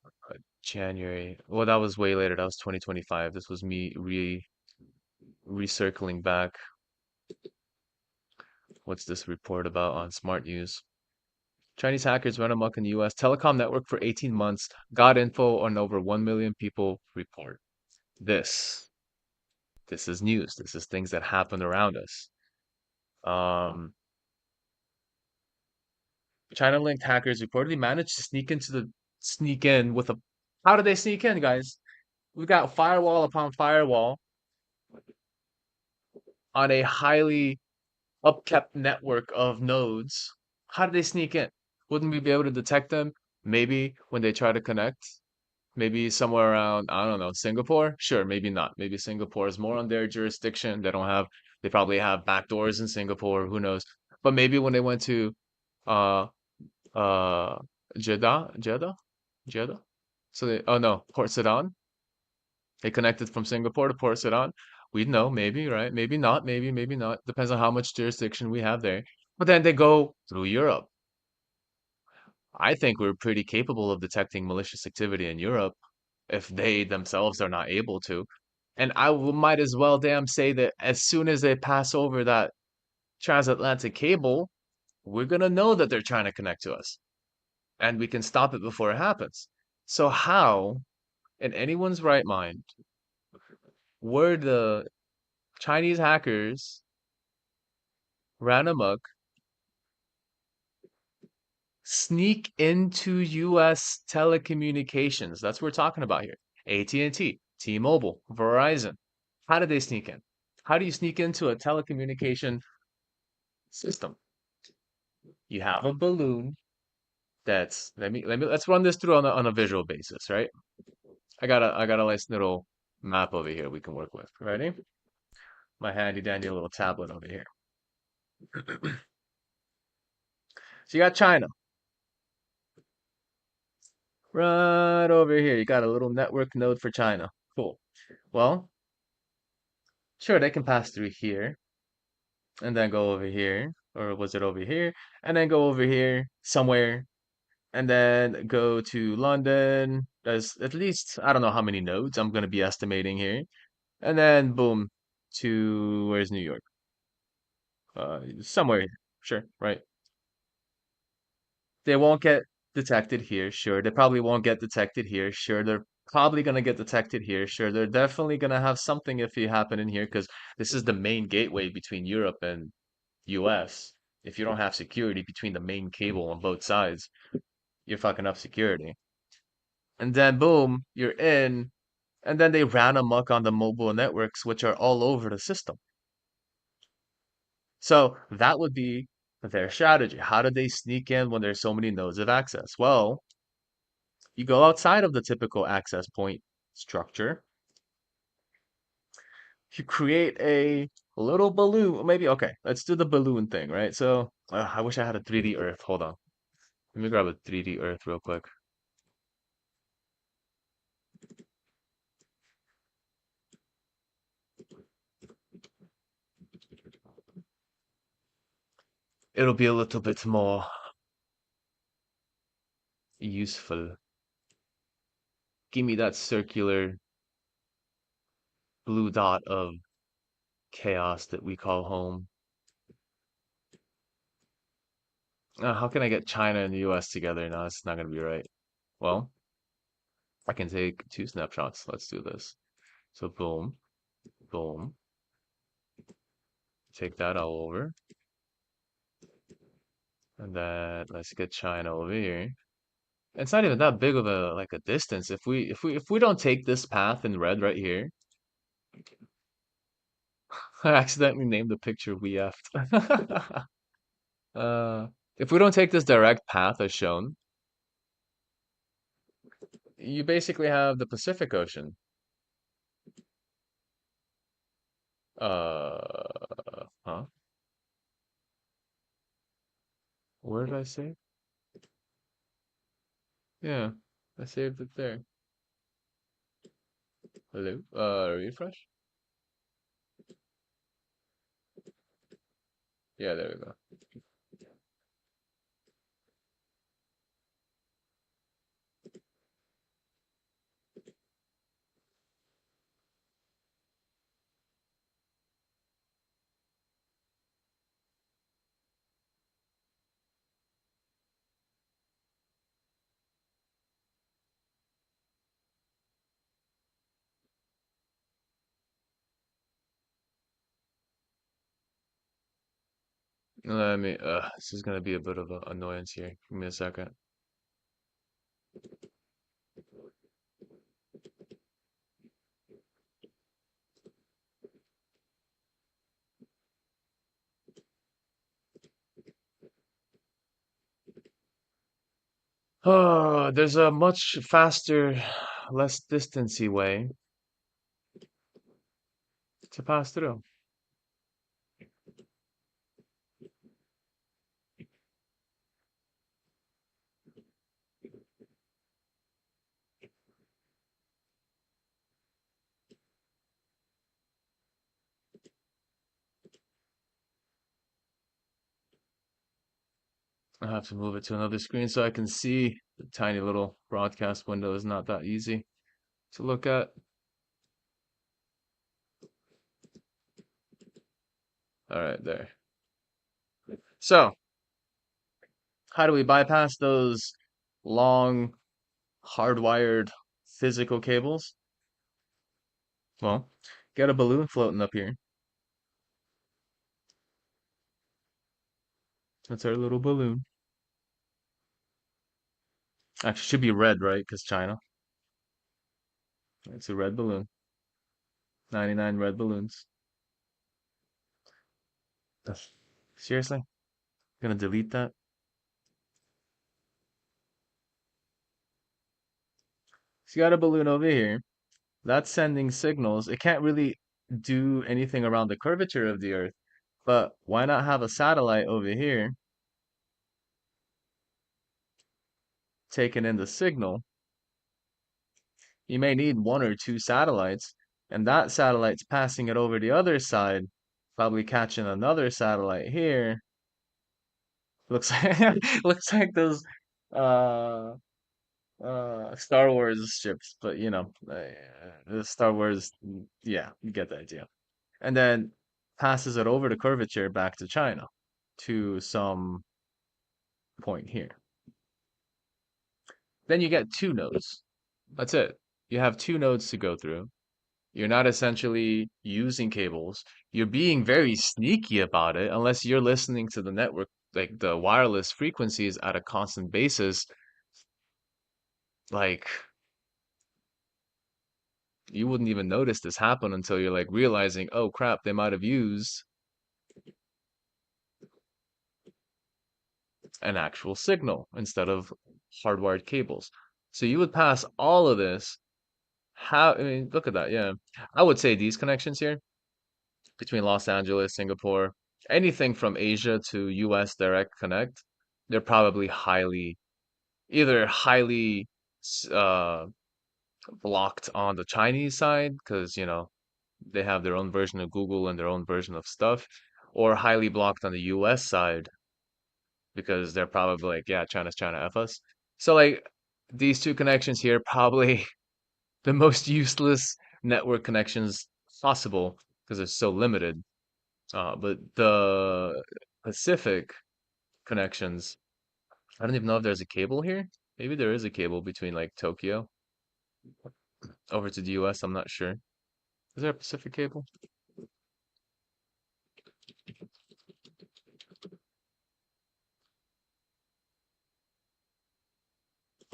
January. Well, that was way later. That was 2025. This was me recircling back. What's this report about on Smart News? Chinese hackers run amok in the US telecom network for 18 months. Got info on over 1 million people report. This. This is news. This is things that happen around us. Um, China-linked hackers reportedly managed to sneak in with a. How did they sneak in, guys? We've got firewall upon firewall on a highly upkept network of nodes. How did they sneak in? Wouldn't we be able to detect them? Maybe when they try to connect. Maybe somewhere around, I don't know, Singapore? Sure, maybe not. Maybe Singapore is more on their jurisdiction. They probably have backdoors in Singapore, who knows? But maybe when they went to uh uh Jeddah? So oh no, Port Sudan. They connected from Singapore to Port Sudan. We'd know, maybe, right? Maybe not, maybe not. Depends on how much jurisdiction we have there. But then they go through Europe. I think we're pretty capable of detecting malicious activity in Europe if they themselves are not able to. And might as well damn say that as soon as they pass over that transatlantic cable, we're gonna know that they're trying to connect to us, and we can stop it before it happens. So how, in anyone's right mind, were the Chinese hackers ran amok, sneak into US telecommunications? That's what we're talking about here. AT&T, T-Mobile, Verizon. How did they sneak in? How do you sneak into a telecommunication system? You have a balloon that's let's run this through on a visual basis, right? I got a nice little map over here we can work with. Ready? My handy dandy little tablet over here. So you got China right over here. You got a little network node for China. Cool. Well, sure, they can pass through here and then go over here, or was it over here? And then go over here somewhere and then go to London. There's at least, I don't know how many nodes I'm going to be estimating here. And then boom to where's New York? Somewhere, sure, right? They won't get detected here, sure. They probably won't get detected here, sure. They're probably gonna get detected here, sure. They're definitely gonna have something if you happen in here because this is the main gateway between Europe and US. If you don't have security between the main cable on both sides, you're fucking up security. And then boom, you're in, and then they ran amok on the mobile networks, which are all over the system. So that would be their strategy. How do they sneak in when there's so many nodes of access? Well, you go outside of the typical access point structure. You create a little balloon. Maybe, okay, let's do the balloon thing, right? So I wish I had a 3D Earth. Hold on. Let me grab a 3D Earth real quick. it'll be a little bit more useful. Give me that circular blue dot of chaos that we call home. How can I get China and the US together? No, it's not gonna be right. Well, I can take two snapshots. Let's do this. So boom, boom. Take that all over. And then let's get China over here. It's not even that big of a like a distance. If we don't take this path in red right here, I accidentally named the picture we effed. Uh, if we don't take this direct path as shown, you basically have the Pacific Ocean. Huh? Where did I save? Yeah, I saved it there. Hello? Refresh? Yeah, there we go. This is gonna be a bit of an annoyance here. Give me a second. Oh, there's a much faster, less distancey way to pass through. I have to move it to another screen so I can see the tiny little broadcast window is not that easy to look at. All right, there. So, how do we bypass those long, hardwired physical cables? Well, get a balloon floating up here. That's our little balloon. Actually, should be red, right? Because China. It's a red balloon. 99 red balloons. Ugh. Seriously? Gonna delete that? So you got a balloon over here. That's sending signals. It can't really do anything around the curvature of the Earth. But why not have a satellite over here taking in the signal? You may need one or two satellites, and that satellite's passing it over the other side, probably catching another satellite here. Looks like looks like those uh Star Wars ships, but the Star Wars, yeah, you get the idea. And then passes it over the curvature back to China to some point here. Then you get two nodes. That's it. You have two nodes to go through. You're not essentially using cables. You're being very sneaky about it unless you're listening to the network, like the wireless frequencies at a constant basis. Like, you wouldn't even notice this happen until you're like realizing, oh crap, they might have used an actual signal instead of hardwired cables. So you would pass all of this. I mean, look at that. Yeah. I would say these connections here between Los Angeles, Singapore, anything from Asia to US direct connect, they're probably either highly uh, blocked on the Chinese side because, they have their own version of Google and their own version of stuff, or highly blocked on the US side because they're probably like, yeah, China's trying to F us. So like these two connections here probably the most useless network connections possible because they're so limited. But the Pacific connections, I don't even know if there's a cable here. Maybe there is a cable between like Tokyo over to the US. I'm not sure. Is there a Pacific cable?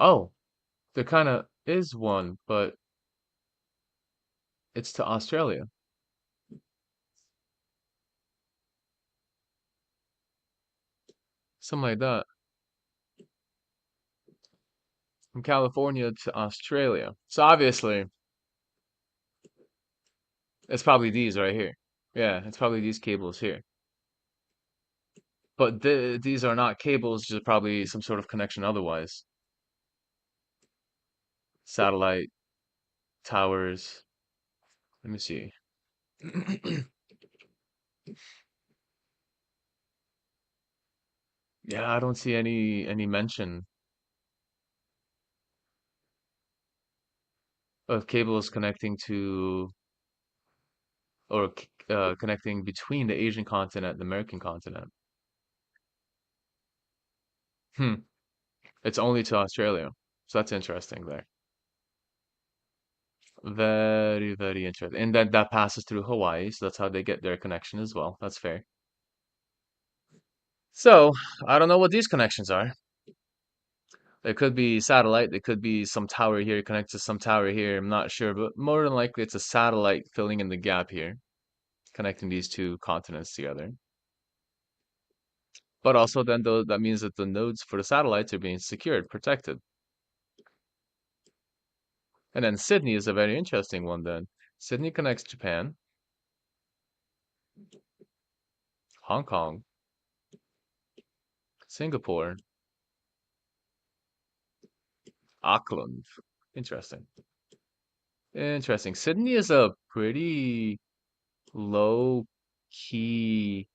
Oh, there kind of is one, but it's to Australia. Something like that. From California to Australia. So obviously, it's probably these right here. Yeah, it's probably these cables here. But these are not cables, just probably some sort of connection otherwise. Satellite towers. Let me see. Yeah, I don't see any mention of cables connecting to or connecting between the Asian continent and the American continent. Hmm. It's only to Australia. So that's interesting there. Very, very interesting. And then that passes through Hawaii, so that's how they get their connection as well. That's fair. So, I don't know what these connections are. It could be satellite, it could be some tower here connected to some tower here. I'm not sure, but more than likely it's a satellite filling in the gap here, connecting these two continents together. But also then though that means that the nodes for the satellites are being secured, protected. And then Sydney is a very interesting one then. Sydney connects Japan, Hong Kong, Singapore, Auckland. Interesting. Interesting. Sydney is a pretty low key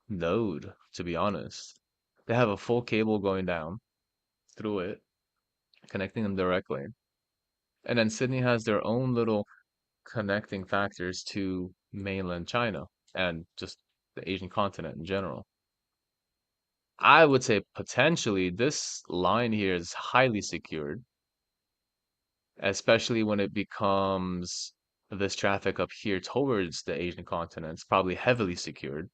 node, to be honest. They have a full cable going down through it, connecting them directly. And then Sydney has their own little connecting factors to mainland China and just the Asian continent in general. I would say potentially this line here is highly secured, especially when it becomes this traffic up here towards the Asian continent. It's probably heavily secured.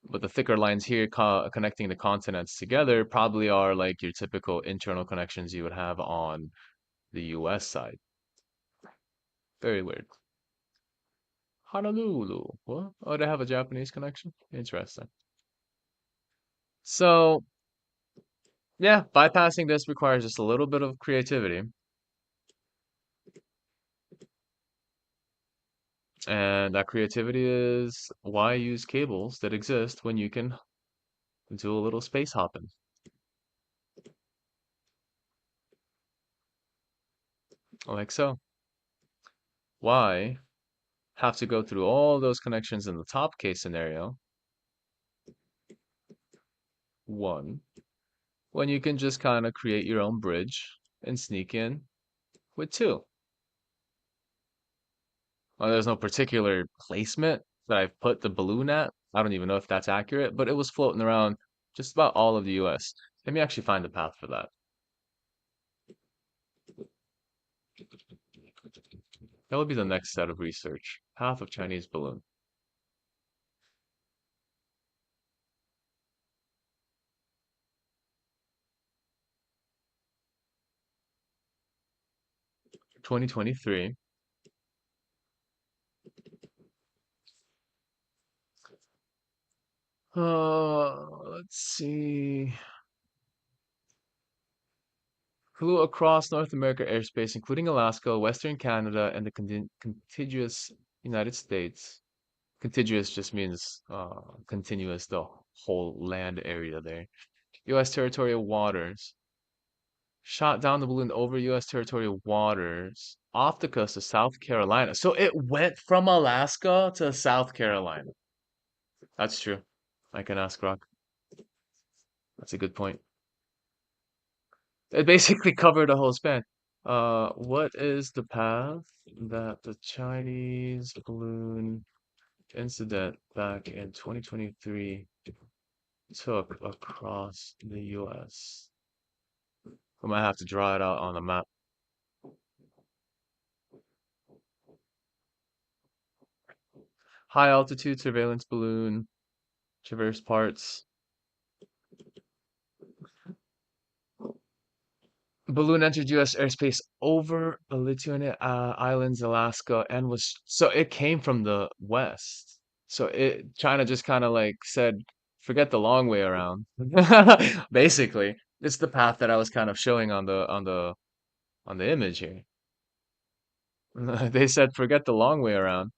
But the thicker lines here connecting the continents together probably are like your typical internal connections you would have on the US side. Very weird. Honolulu. What? Oh, they have a Japanese connection? Interesting. So, yeah, bypassing this requires just a little bit of creativity. And that creativity is why use cables that exist when you can do a little space hopping. Like so. Why have to go through all those connections in the top case scenario? One, when you can just kind of create your own bridge and sneak in with two. Well, there's no particular placement that I've put the balloon at. I don't even know if that's accurate, but it was floating around just about all of the US. Let me actually find the path for that. That would be the next set of research. Path of Chinese balloon. 2023. Let's see. Flew across North America airspace, including Alaska, Western Canada, and the contiguous United States. Contiguous just means continuous, the whole land area there. U.S. territorial waters. Shot down the balloon over U.S. territorial waters off the coast of South Carolina. So it went from Alaska to South Carolina. That's true. I can ask Rock. That's a good point. It basically covered the whole span. What is the path that the Chinese balloon incident back in 2023 took across the US? I might have to draw it out on a map. High altitude surveillance balloon, traverse parts. Balloon entered U.S. airspace over the Lithuania Islands, Alaska, and was so it came from the west. So it China just kind of like said, forget the long way around. Basically, it's the path that I was kind of showing on the image here. They said, forget the long way around.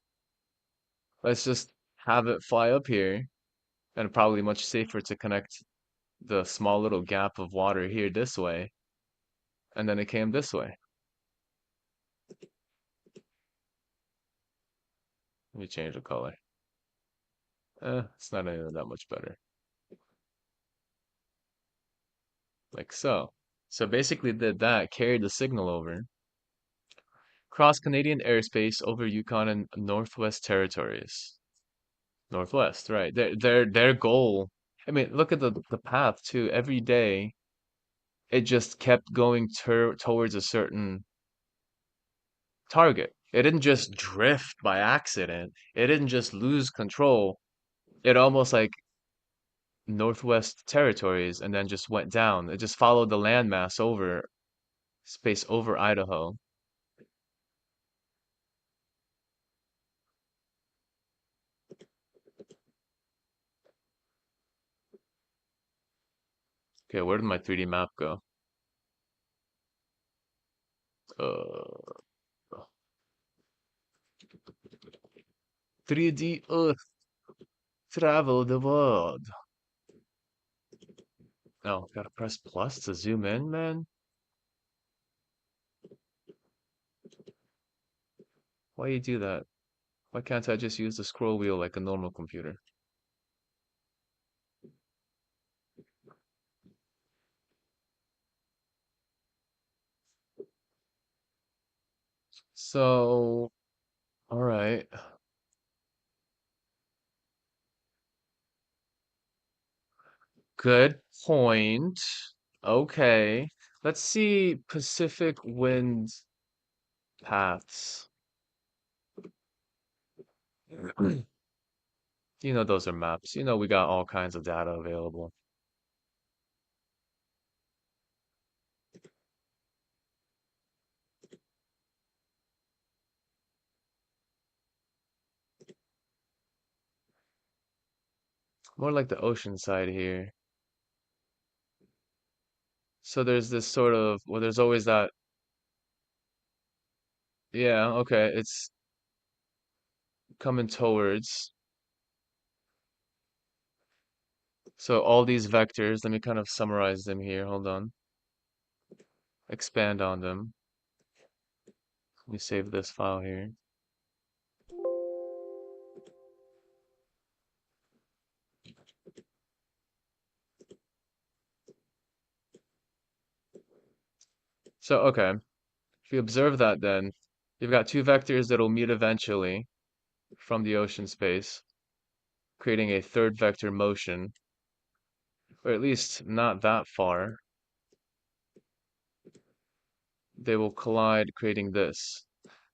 Let's just have it fly up here, and probably much safer to connect the small little gap of water here this way, and then it came this way. Let me change the color. It's not even that much better. Like so. So basically did that, carried the signal over, crossed Canadian airspace over Yukon and Northwest Territories. Northwest, right. Their goal. I mean, look at the path too. Every day it just kept going towards a certain target. It didn't just drift by accident. It didn't just lose control. It almost like Northwest Territories and then just went down. It just followed the landmass over space over Idaho. Okay, where did my 3D map go? Uh, 3D Earth, travel the world. Oh, gotta press plus to zoom in, man. Why you do that? Why can't I just use the scroll wheel like a normal computer? So, all right. Good point. Okay. Let's see Pacific wind paths. You know those are maps. You know we got all kinds of data available. More like the ocean side here. So there's this sort of, well, there's always that, yeah, okay, it's coming towards. So all these vectors, let me kind of summarize them here. Hold on. Expand on them. Let me save this file here. So, okay, if you observe that then, you've got two vectors that'll meet eventually from the ocean space, creating a third vector motion, or at least not that far. They will collide, creating this.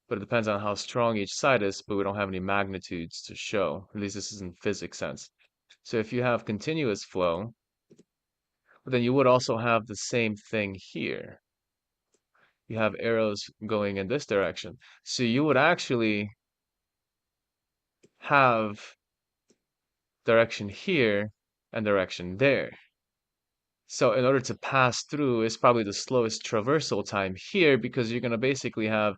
But it depends on how strong each side is, but we don't have any magnitudes to show. At least this is in physics sense. So if you have continuous flow, then you would also have the same thing here. You have arrows going in this direction. So you would actually have direction here and direction there. So in order to pass through is probably the slowest traversal time here because you're going to basically have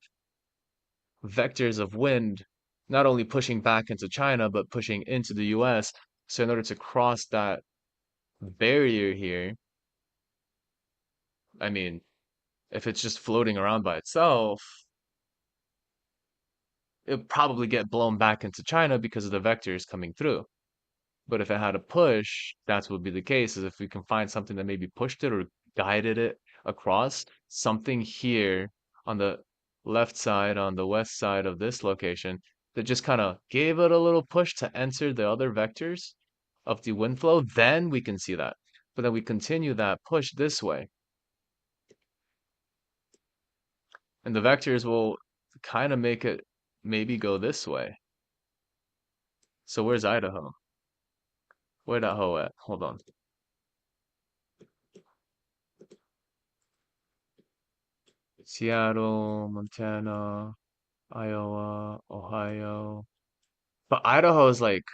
vectors of wind not only pushing back into China, but pushing into the US. So in order to cross that barrier here, I mean, if it's just floating around by itself, it'll probably get blown back into China because of the vectors coming through. But if it had a push, that's what would be the case, is if we can find something that maybe pushed it or guided it across, something here on the left side, on the west side of this location, that just kind of gave it a little push to enter the other vectors of the wind flow, then we can see that. But then we continue that push this way, and the vectors will kind of make it maybe go this way. So where's Idaho? Where'd that hoe at? Hold on. Seattle, Montana, Iowa, Ohio. But Idaho is like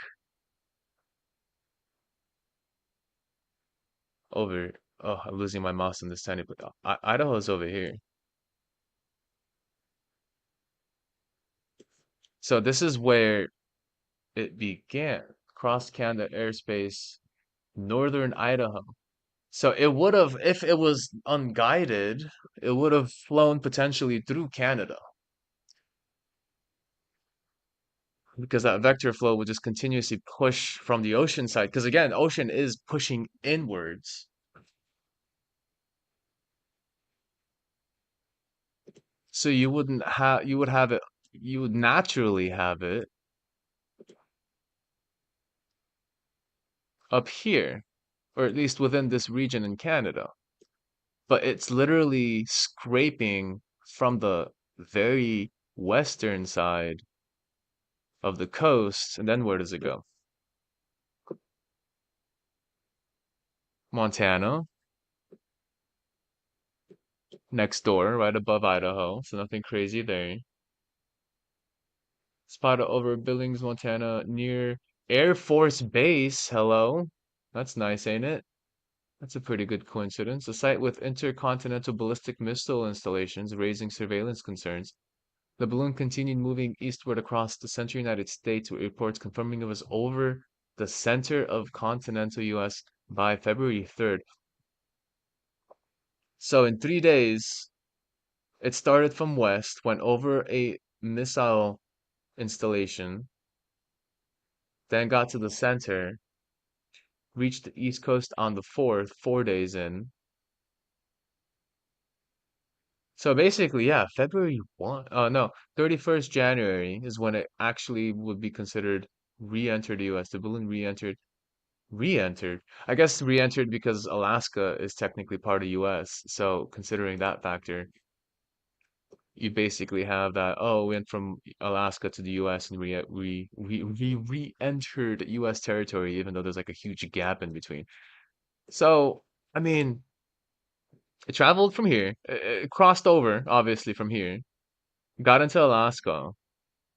over. Oh, I'm losing my mouse in this tiny place. Idaho is over here. So this is where it began. Cross Canada airspace, northern Idaho. So it would have, if it was unguided, it would have flown potentially through Canada because that vector flow would just continuously push from the ocean side. Because again, ocean is pushing inwards. So you would have it, you would naturally have it up here, or at least within this region in Canada. But it's literally scraping from the very western side of the coast, and then where does it go? Montana, next door, right above Idaho, so nothing crazy there. Spotted over Billings, Montana, near Air Force Base. Hello. That's nice, ain't it? That's a pretty good coincidence. A site with intercontinental ballistic missile installations raising surveillance concerns. The balloon continued moving eastward across the central United States, with reports confirming it was over the center of continental US by February 3rd. So in 3 days, it started from west, went over a missile installation, then got to the center, reached the East Coast on the 4th, 4 days in. So basically, yeah, February 1, no, 31st January is when it actually would be considered re-entered the US. The balloon re-entered. I guess re-entered because Alaska is technically part of US. So considering that factor, you basically have that, oh, we went from Alaska to the US and re-entered US territory, even though there's like a huge gap in between. So, I mean, it traveled from here, it crossed over, obviously, from here, got into Alaska,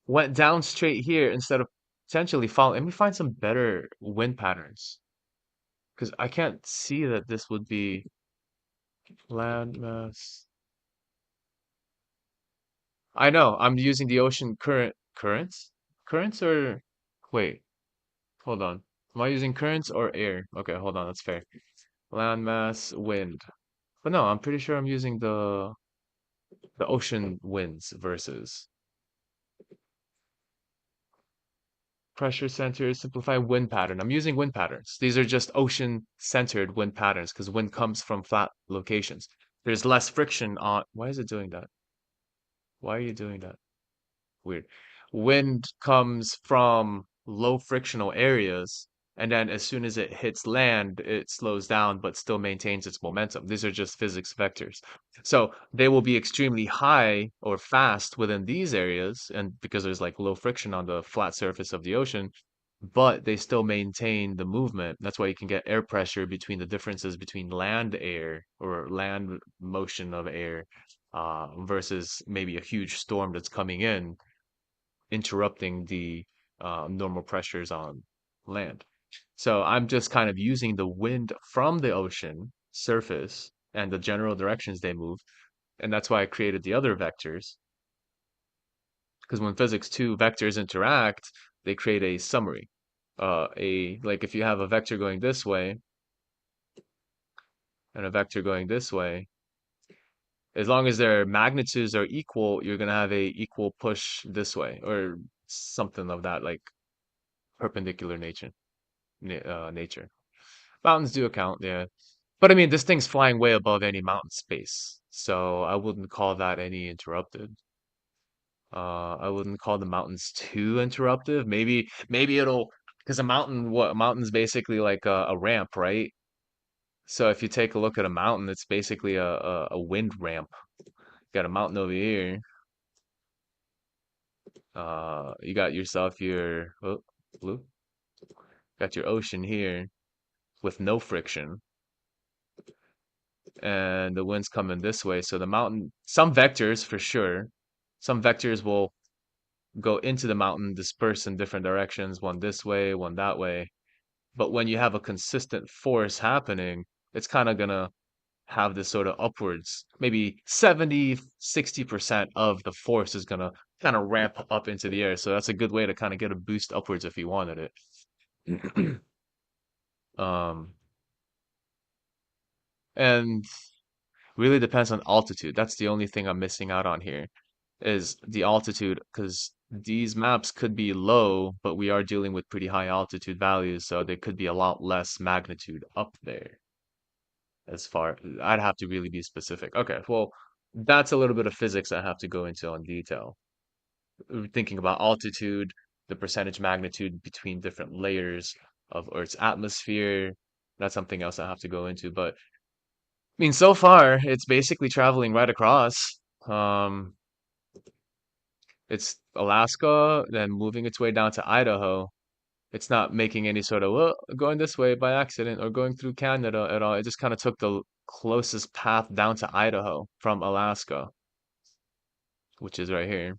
went down straight here instead of potentially following. Let me find some better wind patterns because I can't see that this would be landmass. I know I'm using the ocean currents or wait, hold on. Am I using currents or air? Okay, hold on, that's fair. Landmass, wind. But no, I'm pretty sure I'm using the ocean winds versus pressure centers, simplify wind pattern. I'm using wind patterns. These are just ocean-centered wind patterns because wind comes from flat locations. There's less friction on. Why is it doing that? Why are you doing that? Weird. Wind comes from low frictional areas, and then as soon as it hits land, it slows down but still maintains its momentum. These are just physics vectors. So they will be extremely high or fast within these areas, and because there's like low friction on the flat surface of the ocean, but they still maintain the movement. That's why you can get air pressure between the differences between land air or land motion of air versus maybe a huge storm that's coming in interrupting the normal pressures on land. So I'm just kind of using the wind from the ocean surface and the general directions they move. And that's why I created the other vectors. Because when physics 2 vectors interact, they create a summary. Like if you have a vector going this way and a vector going this way, as long as their magnitudes are equal, you're gonna have a equal push this way or something of that like perpendicular nature. nature. Mountains do account, yeah. But I mean, this thing's flying way above any mountain space, so I wouldn't call that any interrupted. I wouldn't call the mountains too interruptive. Maybe it'll because a mountain's basically like a ramp, right? So if you take a look at a mountain, it's basically a wind ramp. Got a mountain over here. You got yourself your blue. Got your ocean here with no friction, and the wind's coming this way. So the mountain, some vectors for sure, some vectors will go into the mountain, disperse in different directions, one this way, one that way. But when you have a consistent force happening, it's kind of gonna have this sort of upwards, maybe 70, 60% of the force is gonna kind of ramp up into the air. So that's a good way to kind of get a boost upwards if you wanted it. Um, and really depends on altitude. That's the only thing I'm missing out on here is the altitude, because these maps could be low, but we are dealing with pretty high altitude values, so there could be a lot less magnitude up there. As far, I'd have to really be specific. Okay, well, that's a little bit of physics I have to go into on detail. Thinking about altitude, the percentage magnitude between different layers of Earth's atmosphere, that's something else I have to go into. But I mean, so far, it's basically traveling right across. Um, it's Alaska, then moving its way down to Idaho. It's not making any sort of, well, going this way by accident or going through Canada at all. It just kind of took the closest path down to Idaho from Alaska, which is right here.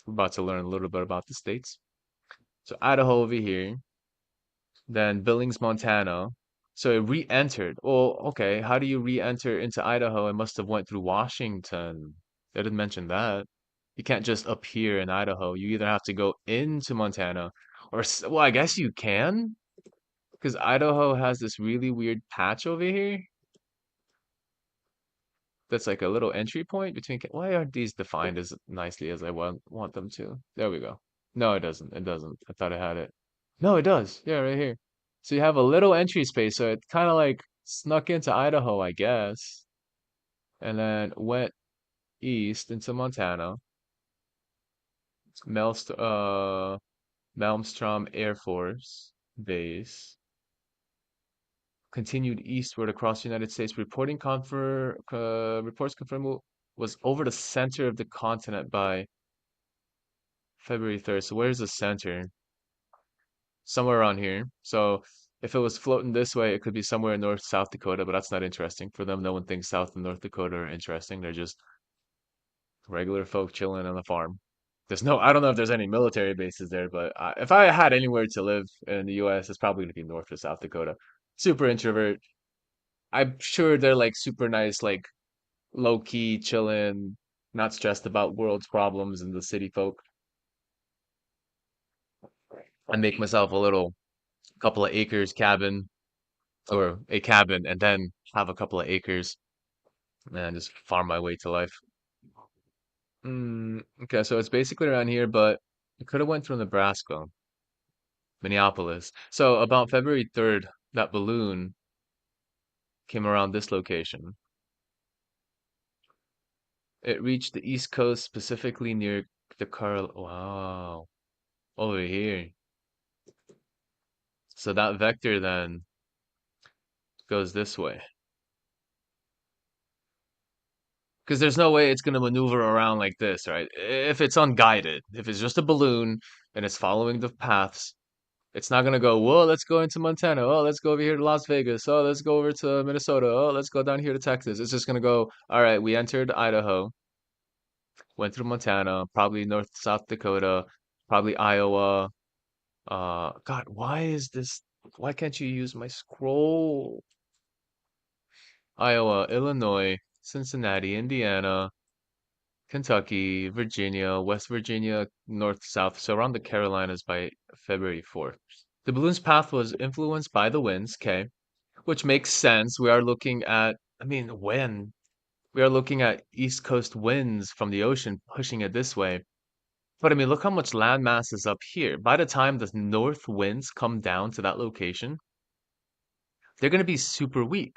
We're about to learn a little bit about the states. So Idaho over here, then Billings, Montana. So it re-entered. Well, okay, how do you re-enter into Idaho? It must have went through Washington. They didn't mention that. You can't just appear in Idaho. You either have to go into Montana or, well, I guess you can. Because Idaho has this really weird patch over here that's like a little entry point between. Why aren't these defined as nicely as I want them to? There we go. No, it doesn't. It doesn't. I thought I had it. No, it does. Yeah, right here. So you have a little entry space, so it kind of like snuck into Idaho, I guess, and then went east into Montana. Melst Malmstrom Air Force Base. Continued eastward across the United States. Reports confirm was over the center of the continent by February 3rd. So where's the center? Somewhere around here. So if it was floating this way, it could be somewhere in North South Dakota, but that's not interesting for them. No one thinks South and North Dakota are interesting. They're just regular folk chilling on the farm. I don't know if there's any military bases there, but if I had anywhere to live in the US, it's probably going to be North or South Dakota. Super introvert. I'm sure they're like super nice, like low key, chilling, not stressed about world's problems and the city folk. I make myself a little couple of acres cabin or a cabin and then have a couple of acres and just farm my way to life. Okay, so it's basically around here, but it could have went through Nebraska, Minneapolis. So about February 3rd, that balloon came around this location. It reached the East Coast, specifically near the Carl. Wow, over here. So that vector then goes this way. Because there's no way it's going to maneuver around like this, right? If it's unguided, if it's just a balloon and it's following the paths, it's not going to go, whoa, let's go into Montana. Oh, let's go over here to Las Vegas. Oh, let's go over to Minnesota. Oh, let's go down here to Texas. It's just going to go, all right, we entered Idaho, went through Montana, probably North, South Dakota, probably Iowa. God, why can't you use my scroll? Iowa, Illinois, Cincinnati, Indiana, Kentucky, Virginia, West Virginia, North, South, so around the Carolinas by February 4th. The balloon's path was influenced by the winds, okay, which makes sense. We are looking at, I mean, when? We are looking at East Coast winds from the ocean pushing it this way. But I mean, look how much land mass is up here. By the time the north winds come down to that location, they're gonna be super weak.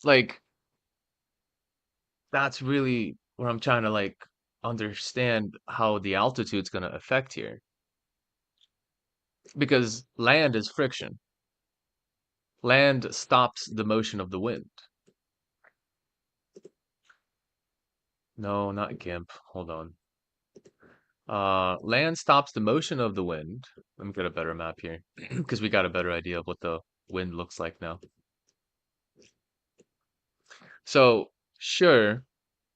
Like, that's really where I'm trying to like understand how the altitude's gonna affect here. Because land is friction. Land stops the motion of the wind. No, not GIMP. Hold on. Land stops the motion of the wind. Let me get a better map here because we got a better idea of what the wind looks like now. So, sure,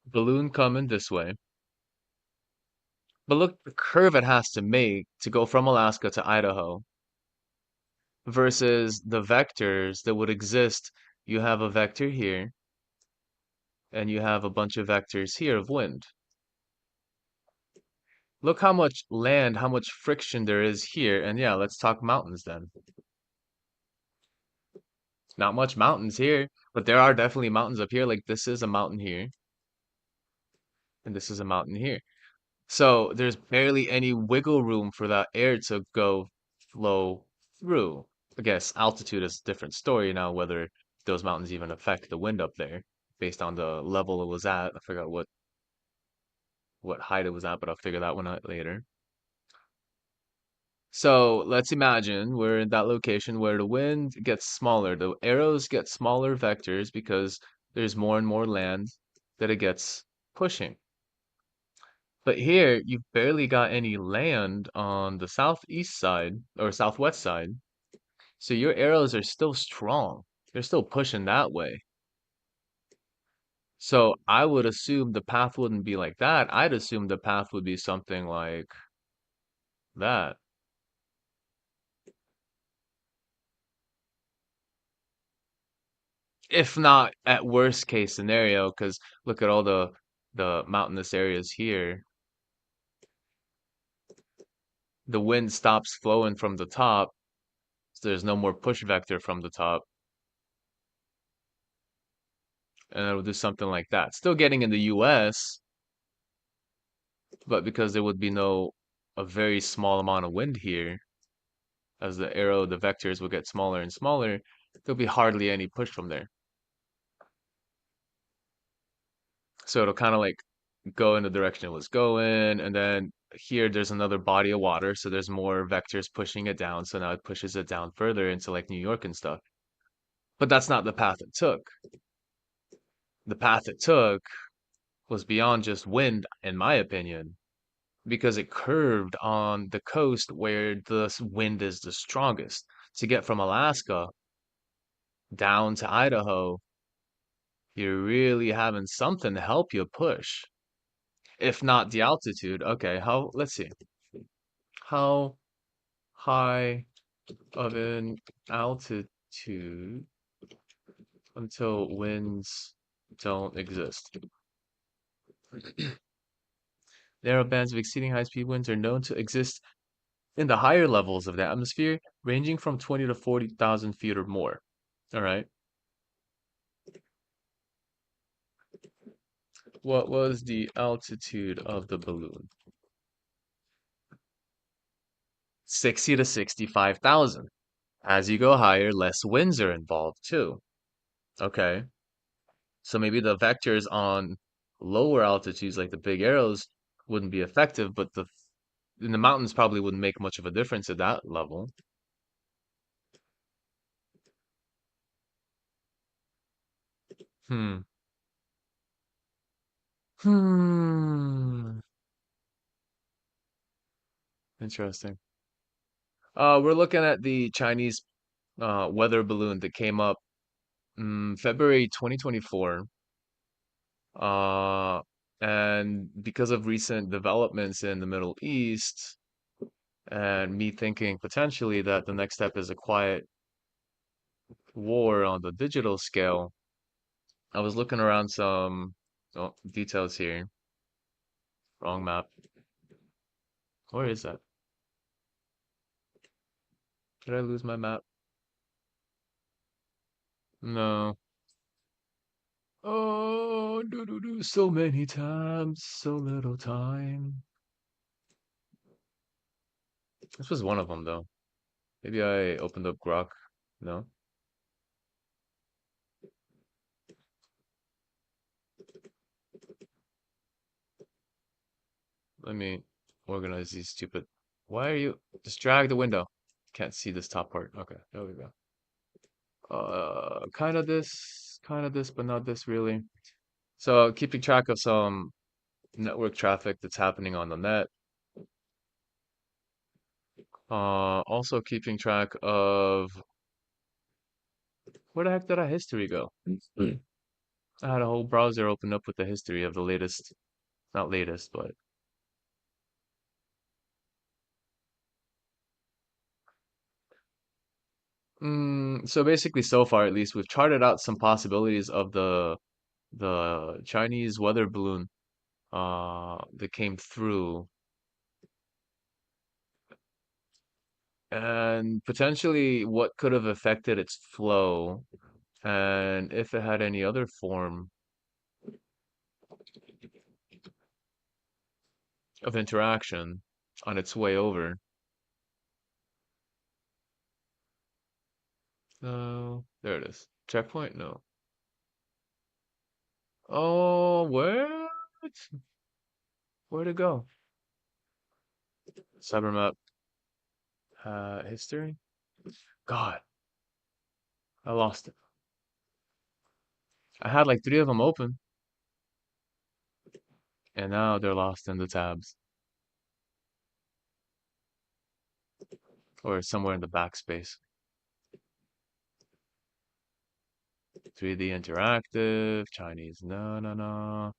balloon coming this way, but look the curve it has to make to go from Alaska to Idaho versus the vectors that would exist. You have a vector here, and you have a bunch of vectors here of wind. Look how much land, how much friction there is here. And yeah, let's talk mountains then. Not much mountains here, but there are definitely mountains up here. Like this is a mountain here, and this is a mountain here. So there's barely any wiggle room for that air to go flow through. I guess altitude is a different story now, whether those mountains even affect the wind up there based on the level it was at. I forgot what height it was at, but I'll figure that one out later. So let's imagine we're in that location where the wind gets smaller. The arrows get smaller vectors because there's more and more land that it gets pushing. But here, you've barely got any land on the southeast side or southwest side. So your arrows are still strong. They're still pushing that way. So I would assume the path wouldn't be like that. I'd assume the path would be something like that. If not at worst case scenario, because look at all the mountainous areas here. The wind stops flowing from the top, so there's no more push vector from the top, and it'll do something like that. Still getting in the US, but because there would be no a very small amount of wind here, as the vectors will get smaller and smaller, there'll be hardly any push from there. So it'll kind of like go in the direction it was going, and then here there's another body of water, so there's more vectors pushing it down, so now it pushes it down further into like New York and stuff. But that's not the path it took. The path it took was beyond just wind, in my opinion, because it curved on the coast where the wind is the strongest. To get from Alaska down to Idaho, you're really having something to help you push. If not the altitude, okay, let's see. How high of an altitude until winds don't exist? Narrow bands of exceeding high-speed winds are known to exist in the higher levels of the atmosphere, ranging from 20 to 40,000 feet or more. All right. What was the altitude of the balloon? 60 to 65,000. As you go higher, less winds are involved too. Okay. So maybe the vectors on lower altitudes, like the big arrows, wouldn't be effective, but the in the mountains probably wouldn't make much of a difference at that level. Hmm. Hmm. Interesting. We're looking at the Chinese weather balloon that came up February 2024. Uh, and because of recent developments in the Middle East, and me thinking potentially that the next step is a quiet war on the digital scale, I was looking around some details here. Wrong map. Where is that? Did I lose my map? No. Oh, so many times, so little time. This was one of them though. Maybe I opened up Grok. No? Let me organize these stupid. Why are you? Just drag the window. Can't see this top part. Okay, there we go. Kind of this, but not this really. So keeping track of some network traffic that's happening on the net. Also keeping track of where the heck did our history go? I had a whole browser open up with the history of the latest, not latest, but so basically so far at least we've charted out some possibilities of the Chinese weather balloon that came through and potentially what could have affected its flow and if it had any other form of interaction on its way over. No, there it is. Checkpoint? No. Oh, where? Where'd it go? Cybermap. History? God, I lost it. I had like three of them open, and now they're lost in the tabs or somewhere in the backspace. 3D interactive, Chinese, no, no, no.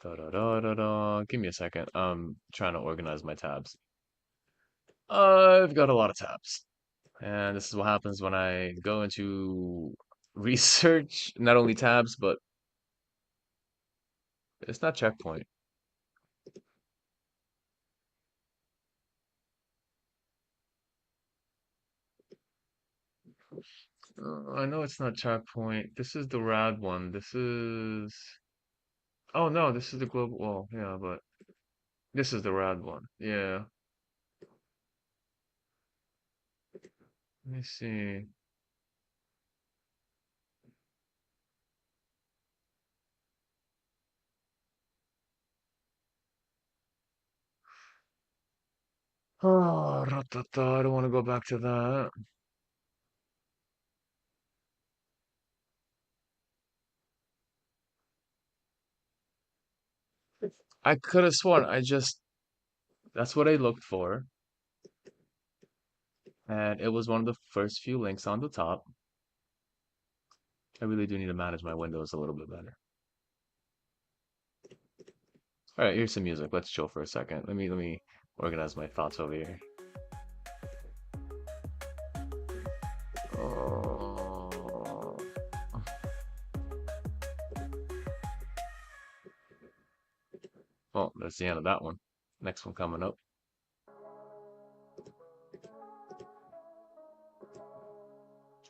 Da da da da da. Give me a second. I'm trying to organize my tabs. I've got a lot of tabs. And this is what happens when I go into research, not only tabs, but it's not checkpoint. I know it's not checkpoint. This is the rad one. This is. Oh no, this is the global. Well, yeah, but this is the rad one. Yeah. Let me see. Oh, ratata, I don't want to go back to that. I could have sworn that's what I looked for. And it was one of the first few links on the top. I really do need to manage my windows a little bit better. All right, here's some music. Let's chill for a second. Let me organize my thoughts over here. Oh, well, that's the end of that one. Next one coming up.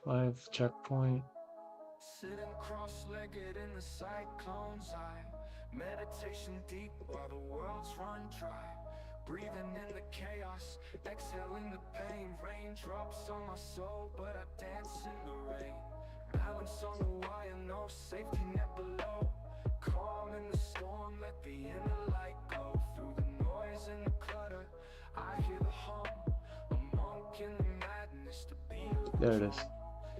Live checkpoint. Sitting cross-legged in the cyclone's eye. Meditation deep while the world's run dry. Breathing in the chaos, exhaling the pain. Raindrops on my soul, but I dance in the rain. Balance on the wire, no safety net below. Calm in the storm, let the inner light glow. Through the noise and the clutter, I hear the hum. A monk in the madness, the beat of the There it drum. is.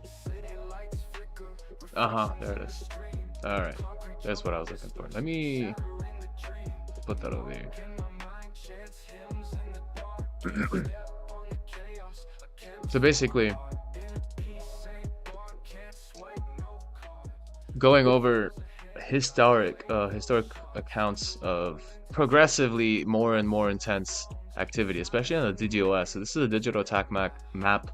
City lights flicker, Uh-huh, reflections there it in the is. stream. All right. That's what I was looking for. Let me Shattering the dream. put that over here. In my mind, chants hymns in the dark. Step on the chaos, a So chemist's basically, art. Inner peace ain't bought, can't swipe no card. going Control over was a handle I historic couldn't bar. accounts of Knowing tomorrow progressively more and more intense comes a activity, especially on the thousand DDoS. So this is a digital miles attack away. map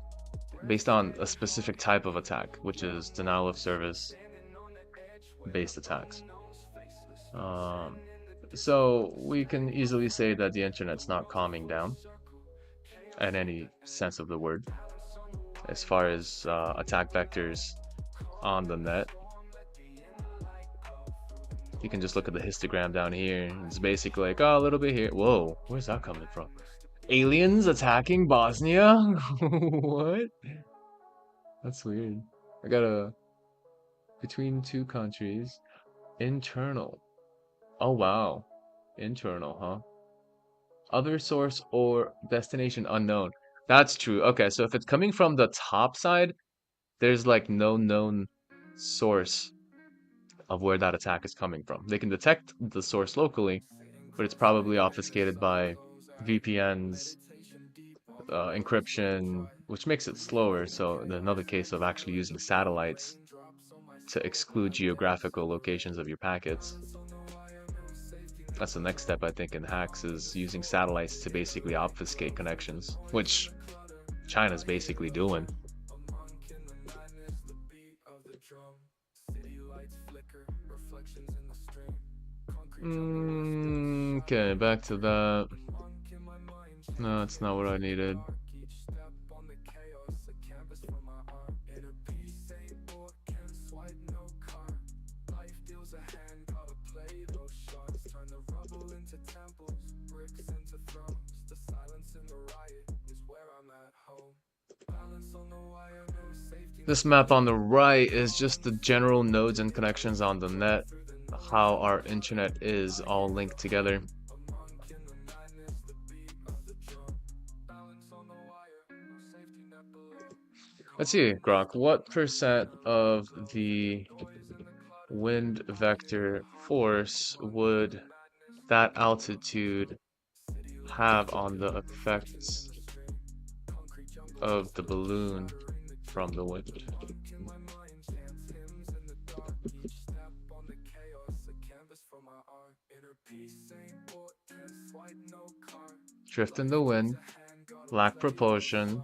based Breath on a in, specific type of attack, which is breath denial of out. service Standing on the edge where based the attacks. unknown's faceless. Um, Zen in the so distance, we can easily say that the internet's not comes calming full down circle. in Chaos in any the sense of the word balance on the as wire, far no as safety net attack vectors below. Calm on the in the net. storm, let the inner light glow. Through the You can just noise look at and the the histogram clutter, down here. I It's hear the basically hum. like, oh, a little bit here. A Whoa, monk where's in the that coming from? madness, Aliens attacking Bosnia? What? That's weird. I got a between two countries. Internal. Oh wow. Internal, huh? Other source or destination unknown. That's true. Okay, so if it's coming from the top side, there's like no known source of where that attack is coming from. They can detect the source locally, but it's probably obfuscated by VPNs, encryption, which makes it slower. So another case of actually using satellites to exclude geographical locations of your packets. That's the next step, I think, in hacks is using satellites to basically obfuscate connections, which China's basically doing. Okay, back to that. No, it's not what I needed. This map on the right is just the general nodes and connections on the net, how our internet is all linked together. Let's see, Grok, what percent of the wind vector force would that altitude have on the effects of the balloon from the wind? Drift in the wind, lack propulsion,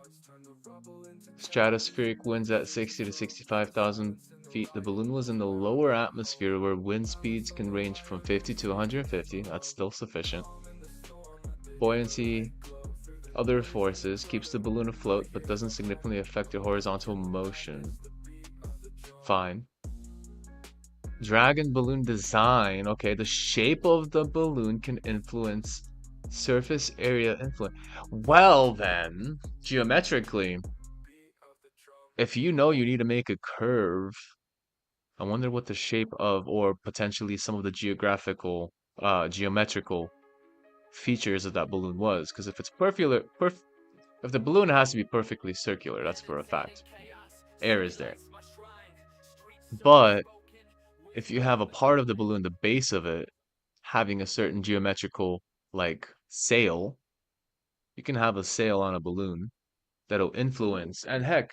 stratospheric winds at 60 to 65,000 feet. The balloon was in the lower atmosphere where wind speeds can range from 50 to 150. That's still sufficient. Buoyancy, other forces, keeps the balloon afloat but doesn't significantly affect the horizontal motion. Fine. Dragon balloon design. Okay, the shape of the balloon can influence surface area influence. Well then, geometrically, if you know you need to make a curve, I wonder what the shape of or potentially some of the geometrical features of that balloon was. Because if it's if the balloon has to be perfectly circular, that's for a fact. Air is there. But if you have a part of the balloon, the base of it, having a certain geometrical like sail, you can have a sail on a balloon that'll influence. And heck,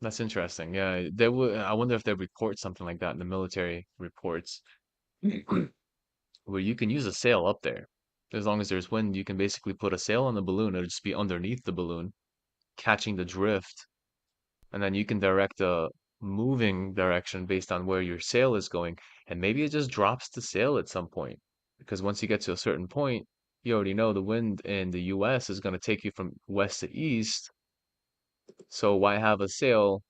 that's interesting. Yeah, they would. I wonder if they report something like that in the military reports, where you can use a sail up there. As long as there's wind, you can basically put a sail on the balloon. It'll just be underneath the balloon, catching the drift, and then you can direct a moving direction based on where your sail is going. And maybe it just drops the sail at some point. Because once you get to a certain point, you already know the wind in the US is going to take you from west to east. So why have a sail?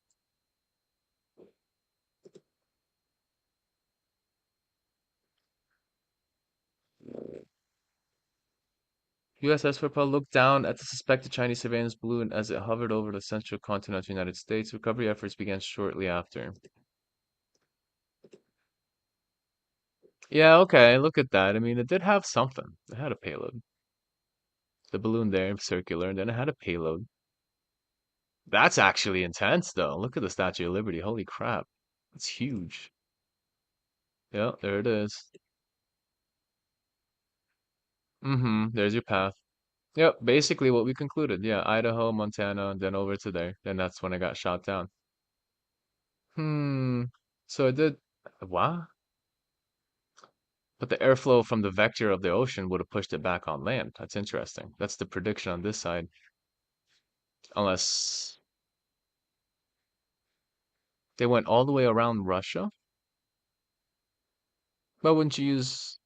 USS Propel looked down at the suspected Chinese surveillance balloon as it hovered over the central continental United States. Recovery efforts began shortly after. Yeah, okay, look at that. I mean, it did have something. It had a payload. The balloon there, circular, and then it had a payload. That's actually intense, though. Look at the Statue of Liberty. Holy crap. It's huge. Yeah, there it is. Mm-hmm. There's your path. Yep, basically what we concluded. Yeah, Idaho, Montana, then over to there. Then that's when I got shot down. Hmm. So it did. What? But the airflow from the vector of the ocean would have pushed it back on land. That's interesting. That's the prediction on this side. Unless they went all the way around Russia. But wouldn't you use...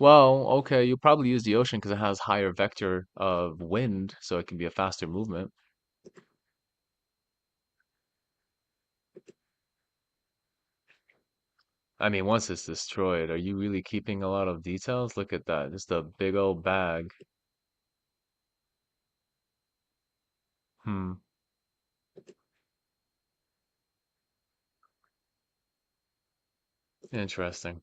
Well, okay, you probably use the ocean because it has higher vector of wind, so it can be a faster movement. I mean, once it's destroyed, are you really keeping a lot of details? Look at that. Just a big old bag. Hmm. Interesting.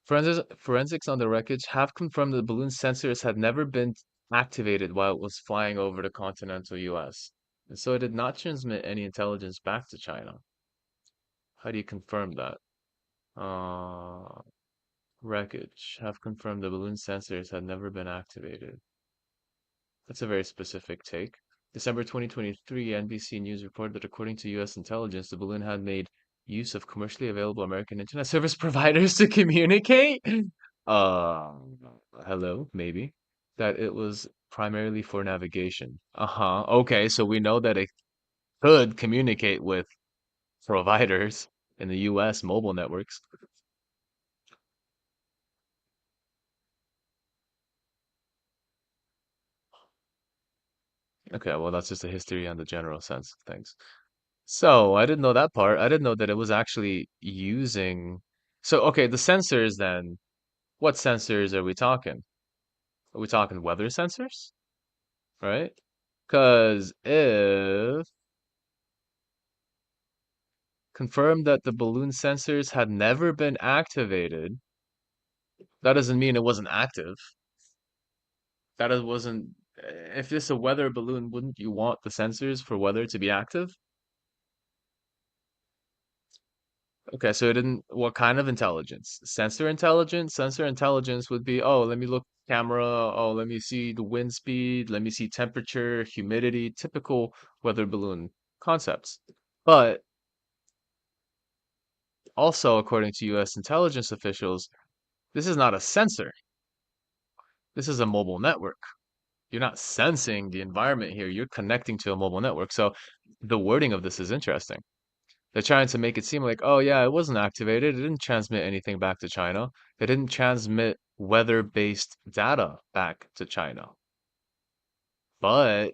Forensics on the wreckage have confirmed that the balloon sensors had never been activated while it was flying over the continental US. And so it did not transmit any intelligence back to China. How do you confirm that? Uh, Wreckage have confirmed the balloon sensors had never been activated. That's a very specific take. December 2023, NBC News reported that according to US intelligence, the balloon had made use of commercially available American internet service providers to communicate. Uh, Hello, maybe. That it was primarily for navigation. Uh-huh. Okay, so we know that it could communicate with providers in the US mobile networks. Okay, well, that's just a history on the general sense of things. So I didn't know that part. I didn't know that it was actually using. So, okay, the sensors then, what sensors are we talking? Are we talking weather sensors? Right? Because if confirmed that the balloon sensors had never been activated, that doesn't mean it wasn't active. That it wasn't. If this a weather balloon, wouldn't you want the sensors for weather to be active? Okay, so it didn't, what kind of intelligence? Sensor intelligence? Sensor intelligence would be, oh, let me look camera, oh, let me see the wind speed, let me see temperature, humidity, typical weather balloon concepts. But also, according to US intelligence officials, this is not a sensor. This is a mobile network. You're not sensing the environment here. You're connecting to a mobile network. So the wording of this is interesting. They're trying to make it seem like, oh yeah, it wasn't activated. It didn't transmit anything back to China. They didn't transmit weather-based data back to China. But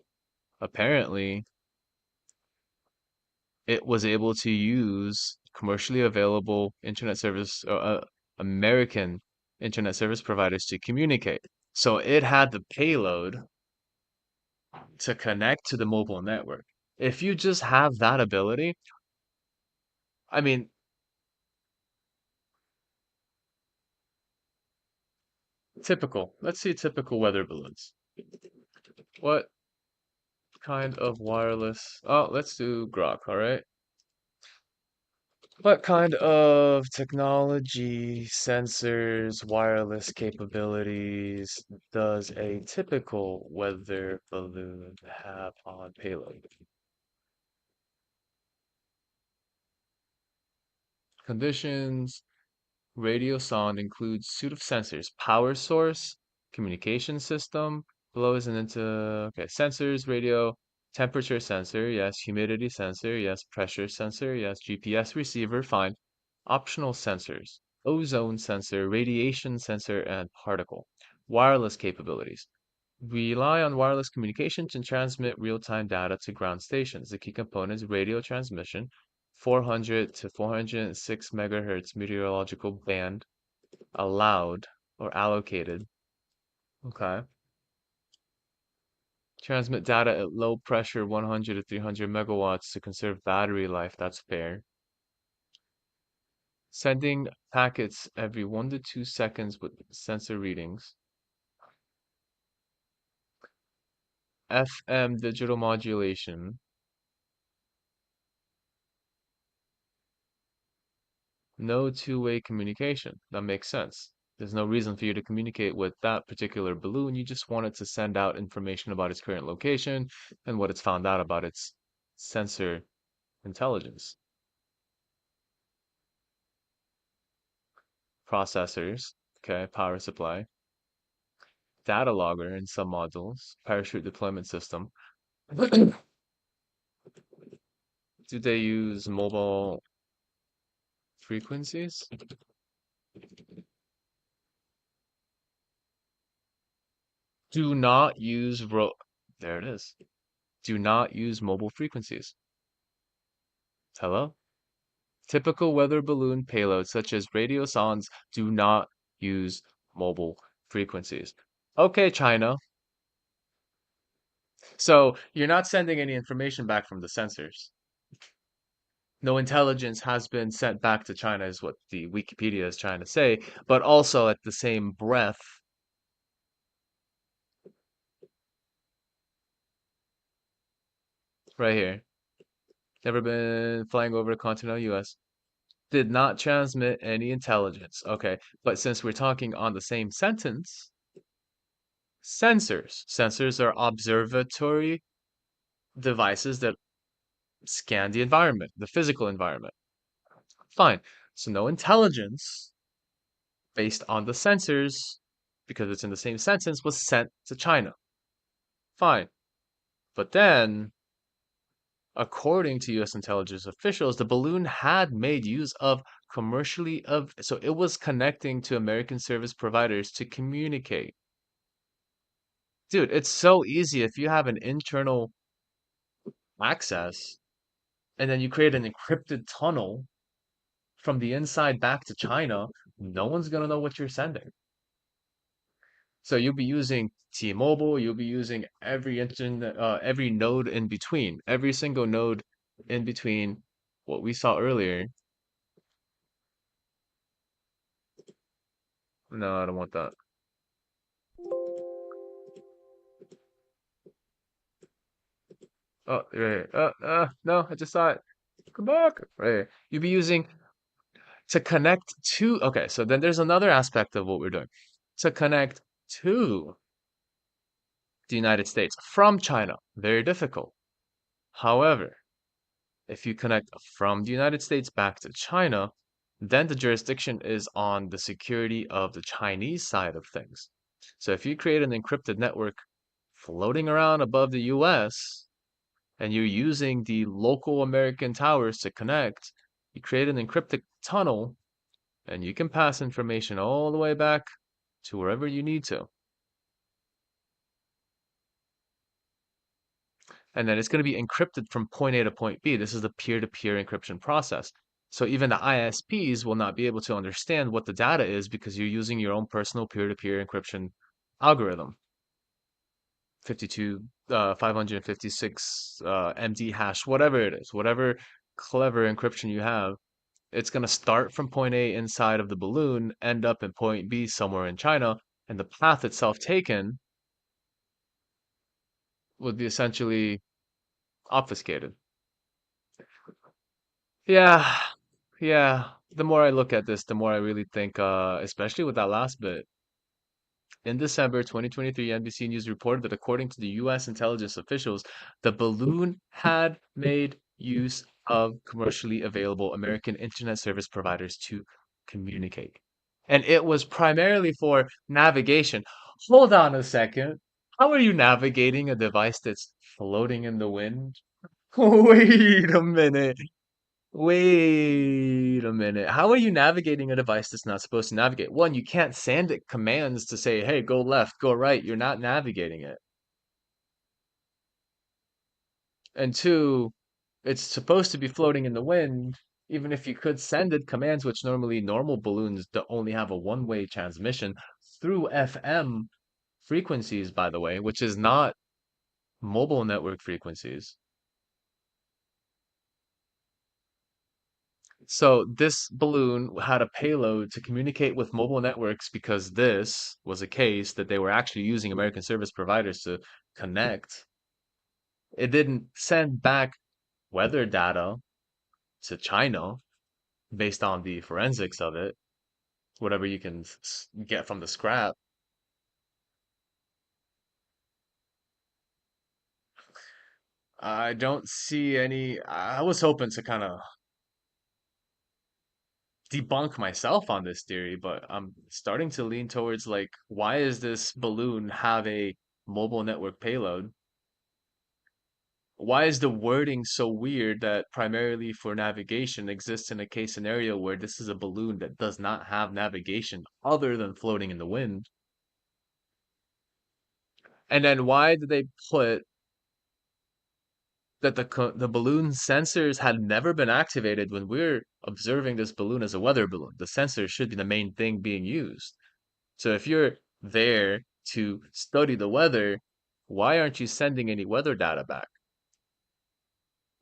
apparently, it was able to use commercially available internet service, American internet service providers to communicate. So it had the payload to connect to the mobile network. If you just have that ability, I mean, typical. Let's see typical weather balloons. What kind of wireless? Oh, let's do Grok, all right? What kind of technology, sensors, wireless capabilities does a typical weather balloon have on payload? Conditions, radio sound includes suite of sensors, power source, communication system. Below is an into okay, sensors, radio, temperature sensor, yes, humidity sensor, yes, pressure sensor, yes, GPS receiver, fine. Optional sensors, ozone sensor, radiation sensor, and particle. Wireless capabilities. Rely on wireless communication to transmit real-time data to ground stations. The key components, radio transmission, 400 to 406 megahertz meteorological band allowed or allocated. Okay. Transmit data at low pressure 100 to 300 megawatts to conserve battery life. That's fair. Sending packets every 1 to 2 seconds with sensor readings. FM digital modulation. No two-way communication. That makes sense. There's no reason for you to communicate with that particular balloon. You just want it to send out information about its current location and what it's found out about its sensor intelligence. Processors, okay, power supply, data logger in some modules, parachute deployment system. Do they use mobile frequencies? Do not use ro. There it is. Do not use mobile frequencies. Hello? Typical weather balloon payloads such as radio sondes do not use mobile frequencies. Okay, China. So you're not sending any information back from the sensors. No intelligence has been sent back to China, is what the Wikipedia is trying to say. But also at the same breath, right here, never been flying over the continental US, did not transmit any intelligence. Okay, but since we're talking on the same sentence, sensors. Sensors are observatory devices that scan the environment, the physical environment. Fine. So no intelligence based on the sensors, because it's in the same sentence, was sent to China. Fine. But then, according to US intelligence officials, the balloon had made use of so it was connecting to American service providers to communicate. Dude, it's so easy if you have an internal access and then you create an encrypted tunnel from the inside back to China, no one's gonna know what you're sending. So you'll be using T-Mobile, you'll be using every node in between, every single node in between what we saw earlier. No, I don't want that. Oh, right here. No, I just saw it. Come back. Right here. You'll be using to connect to. Okay, so then there's another aspect of what we're doing. To connect to the United States from China. Very difficult. However, if you connect from the United States back to China, then the jurisdiction is on the security of the Chinese side of things. So if you create an encrypted network floating around above the US and you're using the local American towers to connect, you create an encrypted tunnel and you can pass information all the way back to wherever you need to. And then it's going to be encrypted from point A to point B. This is the peer-to-peer encryption process. So even the ISPs will not be able to understand what the data is because you're using your own personal peer-to-peer encryption algorithm. 52, 556 MD hash, whatever it is, whatever clever encryption you have, it's going to start from point A inside of the balloon, end up in point B somewhere in China, and the path itself taken would be essentially obfuscated. Yeah, yeah. The more I look at this, the more I really think, especially with that last bit. In December 2023, NBC News reported that according to the US intelligence officials, the balloon had made use of commercially available American internet service providers to communicate. And it was primarily for navigation. Hold on a second. How are you navigating a device that's floating in the wind? Wait a minute. Wait a minute. How are you navigating a device that's not supposed to navigate? One, you can't send it commands to say, hey, go left, go right. You're not navigating it. And two, it's supposed to be floating in the wind. Even if you could send it commands, which normally normal balloons only have a one-way transmission through FM frequencies, by the way, which is not mobile network frequencies. So this balloon had a payload to communicate with mobile networks because this was a case that they were actually using American service providers to connect. It didn't send back weather data to China based on the forensics of it, whatever you can get from the scrap. I don't see any. I was hoping to kind of debunk myself on this theory, but I'm starting to lean towards like, why is this balloon have a mobile network payload? Why is the wording so weird that primarily for navigation exists in a case scenario where this is a balloon that does not have navigation other than floating in the wind? And then why did they put that the balloon sensors had never been activated when we're observing this balloon as a weather balloon. The sensors should be the main thing being used. So if you're there to study the weather, why aren't you sending any weather data back?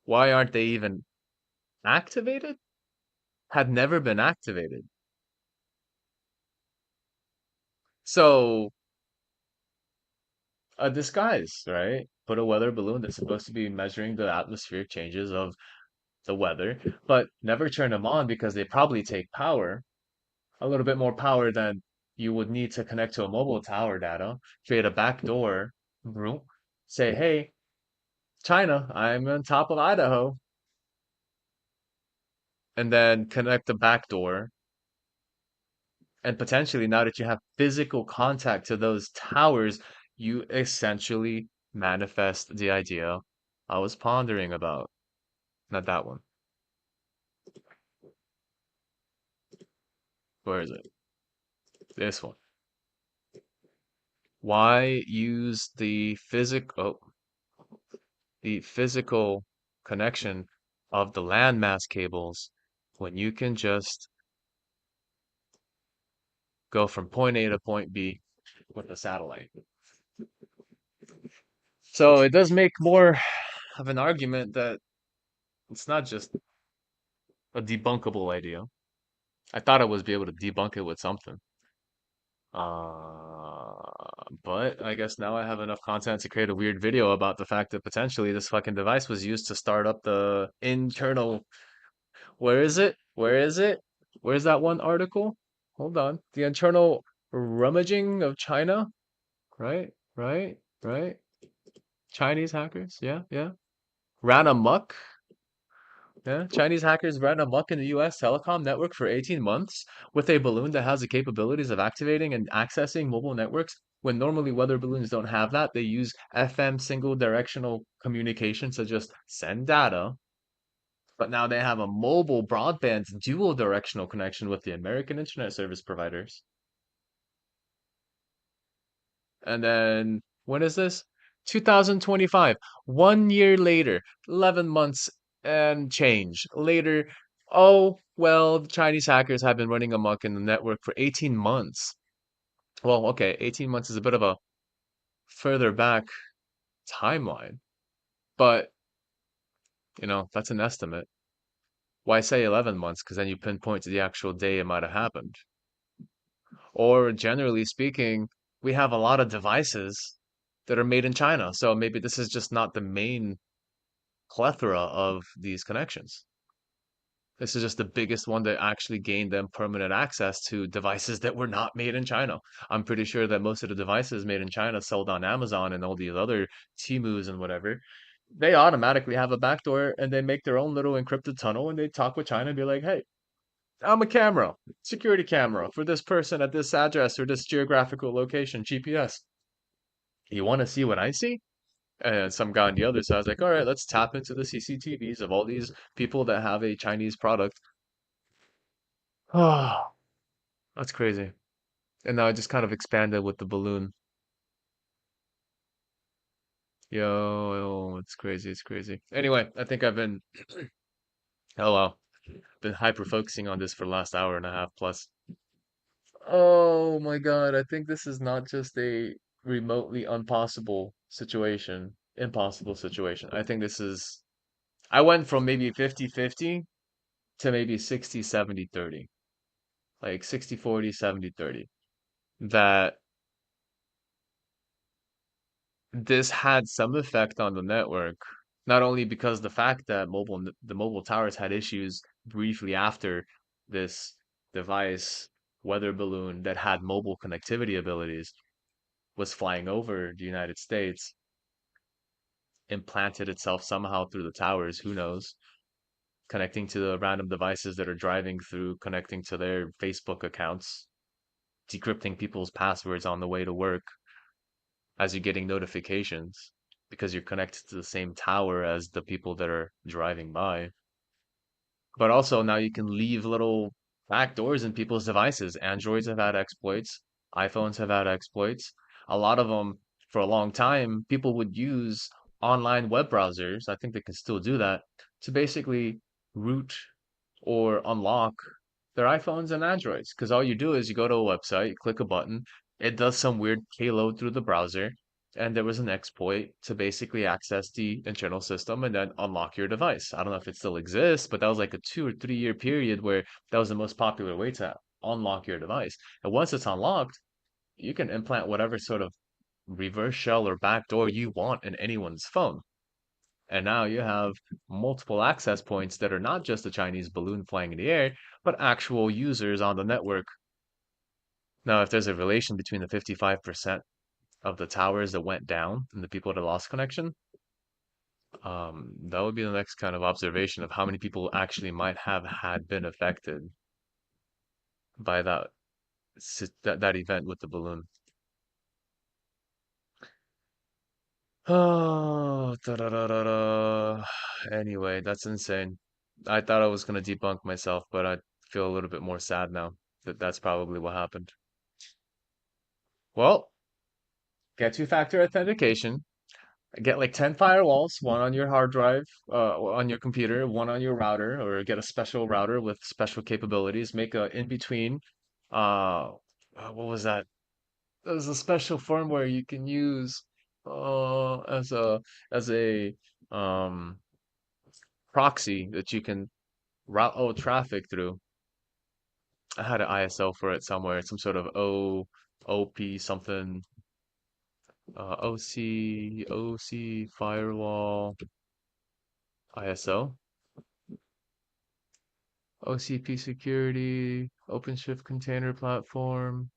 Why aren't they even activated? Had never been activated. So a disguise, right? Put a weather balloon that's supposed to be measuring the atmospheric changes of the weather, but never turn them on because they probably take power, a little bit more power than you would need to connect to a mobile tower data. Create a backdoor route. Say, hey, China, I'm on top of Idaho, and then connect the backdoor. And potentially, now that you have physical contact to those towers, you essentially manifest the idea I was pondering about. Not that one. Where is it? This one. Why use the physical connection of the landmass cables when you can just go from point A to point B with a satellite? So it does make more of an argument that it's not just a debunkable idea. I thought I was be able to debunk it with something. But I guess now I have enough content to create a weird video about the fact that potentially this fucking device was used to start up the internal. Where is it? Where is it? Where's that one article? Hold on. The internal rummaging of China? Right, right, right. Chinese hackers? Yeah, yeah. Ran amok? Yeah. Chinese hackers ran amok in the US telecom network for 18 months with a balloon that has the capabilities of activating and accessing mobile networks. When normally weather balloons don't have that, they use FM single directional communication to just send data. But now they have a mobile broadband dual directional connection with the American internet service providers. And then when is this? 2025. 1 year later, 11 months and change later. Oh, well, the Chinese hackers have been running amok in the network for 18 months. Well, okay, 18 months is a bit of a further back timeline, but that's an estimate. Why say 11 months? Because then you pinpoint to the actual day it might have happened. Or generally speaking, we have a lot of devices that are made in China. So maybe this is just not the main plethora of these connections. This is just the biggest one that actually gained them permanent access to devices that were not made in China. I'm pretty sure that most of the devices made in China sold on Amazon and all these other Temus and whatever. They automatically have a backdoor and they make their own little encrypted tunnel and they talk with China and be like, hey, I'm a camera, security camera for this person at this address or this geographical location, GPS. You want to see what I see? And some guy on the other side was like, all right, let's tap into the CCTVs of all these people that have a Chinese product. Oh, that's crazy. And now I just kind of expanded with the balloon. Yo, it's crazy, it's crazy. Anyway, I think I've been, oh wow, been hyper focusing on this for the last hour and a half plus. Oh my God, I think this is not just a remotely impossible situation. I think this is, I went from maybe 50-50 to maybe 60-70-30, like 60-40, 70-30. That this had some effect on the network, not only because the fact that the mobile towers had issues briefly after this device, weather balloon that had mobile connectivity abilities, was flying over the United States, implanted itself somehow through the towers, who knows, connecting to the random devices that are driving through, connecting to their Facebook accounts, decrypting people's passwords on the way to work as you're getting notifications because you're connected to the same tower as the people that are driving by. But also now you can leave little backdoors in people's devices. Androids have had exploits, iPhones have had exploits. A lot of them for a long time, people would use online web browsers, I think they can still do that, to basically root or unlock their iPhones and Androids. Because all you do is you go to a website, click a button, it does some weird payload through the browser, and there was an exploit to basically access the internal system and then unlock your device. I don't know if it still exists, but that was like a 2 or 3 year period where that was the most popular way to unlock your device. And once it's unlocked, you can implant whatever sort of reverse shell or backdoor you want in anyone's phone. And now you have multiple access points that are not just a Chinese balloon flying in the air, but actual users on the network. Now, if there's a relation between the 55% of the towers that went down and the people that lost connection, that would be the next kind of observation of how many people actually might have had been affected by that event with the balloon. Oh, da-da-da-da-da. Anyway, that's insane. I thought I was gonna debunk myself, but I feel a little bit more sad now that that's probably what happened. Well, get two-factor authentication. Get like 10 firewalls, one on your hard drive, on your computer, one on your router, or get a special router with special capabilities. Make a in between. What was that? There's a special firmware you can use as a um proxy that you can route all traffic through. I had an ISO for it somewhere, some sort of OP something, OC firewall ISO, OCP security, OpenShift container platform,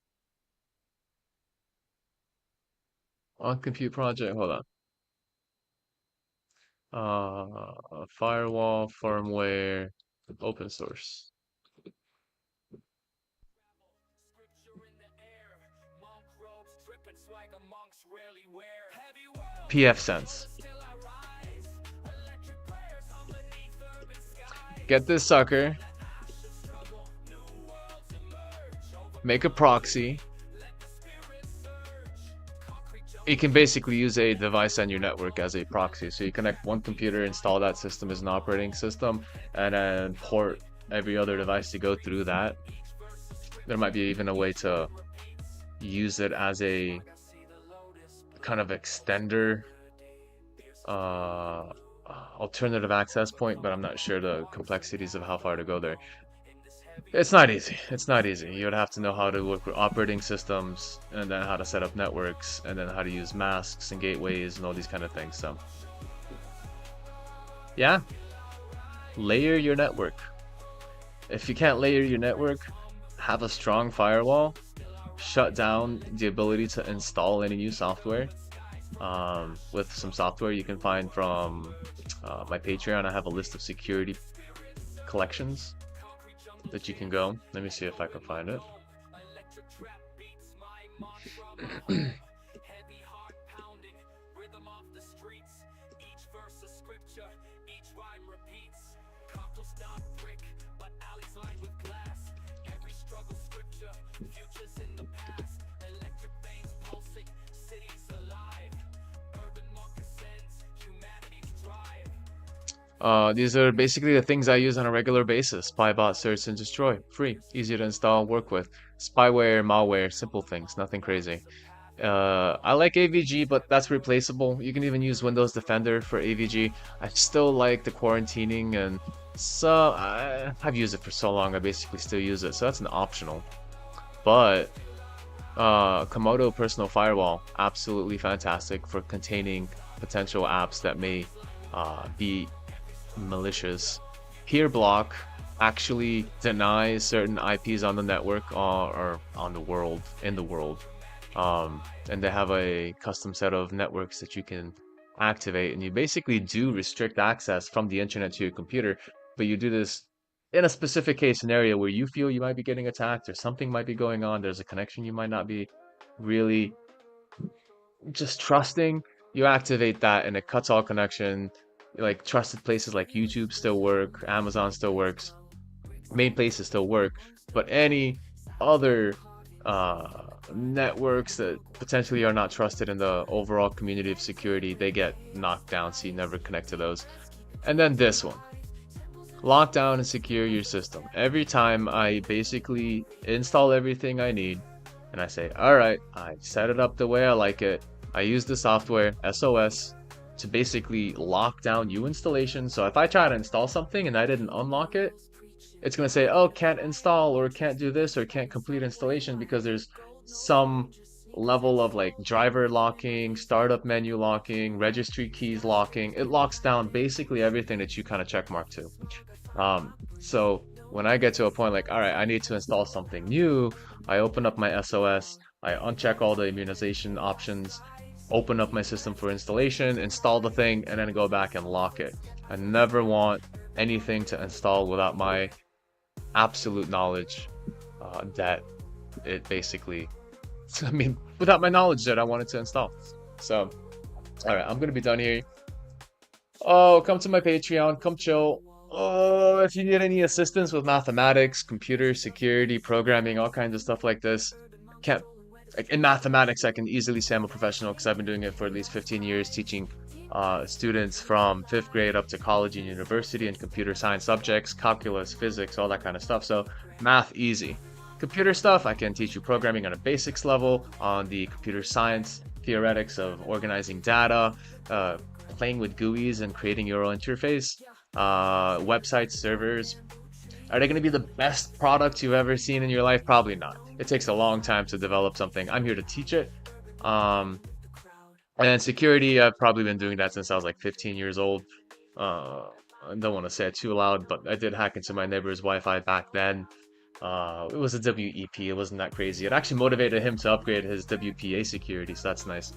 on compute project. Hold on. Firewall firmware, open source. PF Sense. Get this sucker, make a proxy. You can basically use a device on your network as a proxy. So you connect one computer, install that system as an operating system, and then port every other device to go through that. There might be even a way to use it as a kind of extender, uh, alternative access point, but I'm not sure the complexities of how far to go there. It's not easy. It's not easy. You would have to know how to work with operating systems and then how to set up networks and then how to use masks and gateways and all these kind of things. So, yeah, layer your network. If you can't layer your network, have a strong firewall, shut down the ability to install any new software. With some software you can find from my Patreon, I have a list of security collections that you can go. Let me see if I can find it. These are basically the things I use on a regular basis. Spybot, search, and destroy. Free, easy to install, work with. Spyware, malware, simple things, nothing crazy. I like AVG, but that's replaceable. You can even use Windows Defender for AVG. I still like the quarantining, and so I've used it for so long, I basically still use it. So that's an optional. But Komodo Personal Firewall, absolutely fantastic for containing potential apps that may be malicious. Peer block actually denies certain IPs on the network or on the world, in the world. And they have a custom set of networks that you can activate, and you basically do restrict access from the internet to your computer, but you do this in a specific case scenario where you feel you might be getting attacked or something might be going on. There's a connection you might not be really just trusting. You activate that and it cuts all connection. Like trusted places like YouTube still work, Amazon still works, main places still work, but any other networks that potentially are not trusted in the overall community of security, they get knocked down, so you never connect to those. And then this one, lock down and secure your system. Every time I basically install everything I need, and I say, all right, I set it up the way I like it. I use the software, SOS, to basically lock down new installation. So if I try to install something and I didn't unlock it, it's going to say, oh, can't install or can't do this or can't complete installation because there's some level of like driver locking, startup menu locking, registry keys locking. It locks down basically everything that you kind of checkmark to. So when I get to a point like, all right, I need to install something new, I open up my SOS, I uncheck all the immunization options, open up my system for installation, install the thing, and then go back and lock it. I never want anything to install without my absolute knowledge that it basically, I mean, without my knowledge that I wanted to install. So, all right, I'm gonna be done here. Oh, come to my Patreon, come chill. Oh, if you need any assistance with mathematics, computer security, programming, all kinds of stuff like this, can't like in mathematics, I can easily say I'm a professional because I've been doing it for at least 15 years, teaching students from fifth grade up to college and university in computer science subjects, calculus, physics, all that kind of stuff. So math easy. Computer stuff, I can teach you programming on a basics level, on the computer science theoretics of organizing data, playing with GUIs and creating your own interface, websites, servers. Are they going to be the best product you've ever seen in your life? Probably not. It takes a long time to develop something. I'm here to teach it. And then security, I've probably been doing that since I was like 15 years old. I don't want to say it too loud, but I did hack into my neighbor's Wi-Fi back then. It was a WEP. It wasn't that crazy. It actually motivated him to upgrade his WPA security, so that's nice.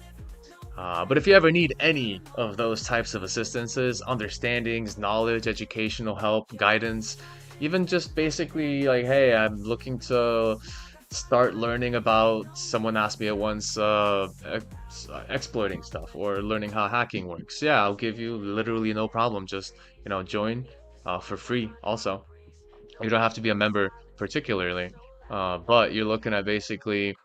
But if you ever need any of those types of assistances, understandings, knowledge, educational help, guidance, even just basically like, hey, I'm looking to start learning about, someone asked me at once, exploiting stuff or learning how hacking works. Yeah, I'll give you literally no problem. Just, join for free also. You don't have to be a member particularly, but you're looking at basically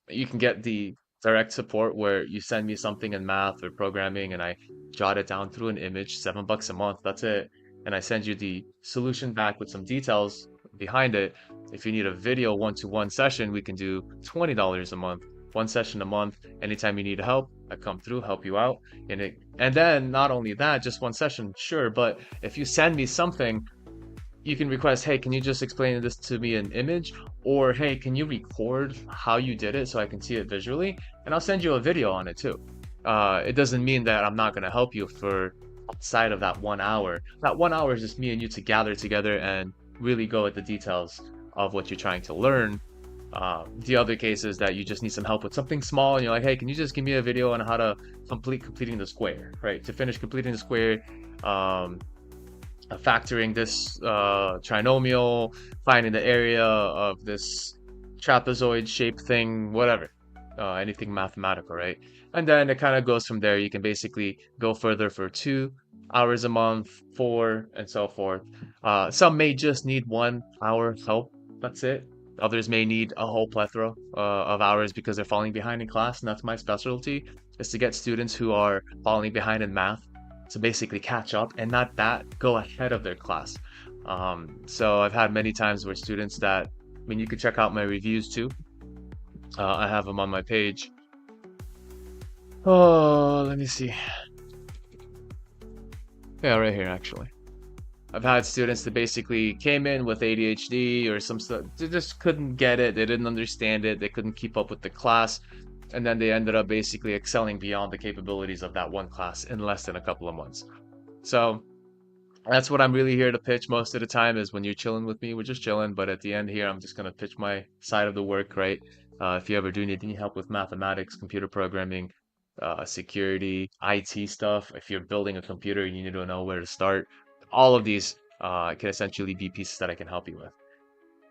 you can get the direct support where you send me something in math or programming and I jot it down through an image, $7 a month, that's it. And I send you the solution back with some details behind it. If you need a video one-to-one session, we can do $20 a month, one session a month. Anytime you need help, I come through, help you out. And then not only that, just one session, sure, but if you send me something, you can request, hey, can you just explain this to me in image? Or, hey, can you record how you did it so I can see it visually? And I'll send you a video on it too. It doesn't mean that I'm not going to help you for outside of that 1 hour. That 1 hour is just me and you to gather together and really go at the details of what you're trying to learn. The other case is that you just need some help with something small and you're like, hey, can you just give me a video on how to completing the square, right? To finish completing the square, factoring this trinomial, finding the area of this trapezoid shaped thing, whatever, anything mathematical, right? And then it kind of goes from there. You can basically go further for 2 hours a month, 4, and so forth. Some may just need 1 hour help. That's it. Others may need a whole plethora of hours because they're falling behind in class, and that's my specialty, is to get students who are falling behind in math to basically catch up and not that go ahead of their class. So I've had many times where students that, I mean, you can check out my reviews too. I have them on my page. Oh, let me see. Yeah, right here actually. I've had students that basically came in with ADHD or some stuff. They just couldn't get it. They didn't understand it. They couldn't keep up with the class. And then they ended up basically excelling beyond the capabilities of that one class in less than a couple of months. So that's what I'm really here to pitch most of the time, is when you're chilling with me, we're just chilling. But at the end here, I'm just going to pitch my side of the work, right? If you ever do need any help with mathematics, computer programming, security, IT stuff, if you're building a computer, you need to know where to start. All of these can essentially be pieces that I can help you with.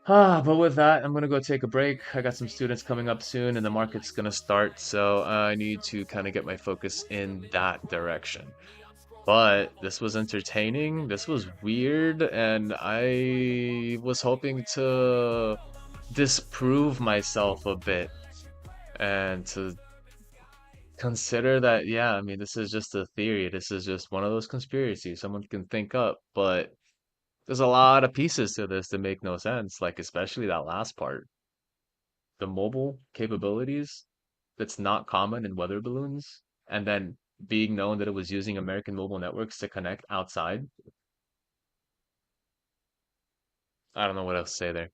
But with that, I'm gonna go take a break. I got some students coming up soon and the market's gonna start, so I need to kind of get my focus in that direction. But this was entertaining, this was weird, and I was hoping to disprove myself a bit And to consider that, yeah, I mean, this is just a theory. This is just one of those conspiracies someone can think up, but there's a lot of pieces to this that make no sense, like especially that last part. The mobile capabilities that's not common in weather balloons, and then being known that it was using American mobile networks to connect outside. I don't know what else to say there.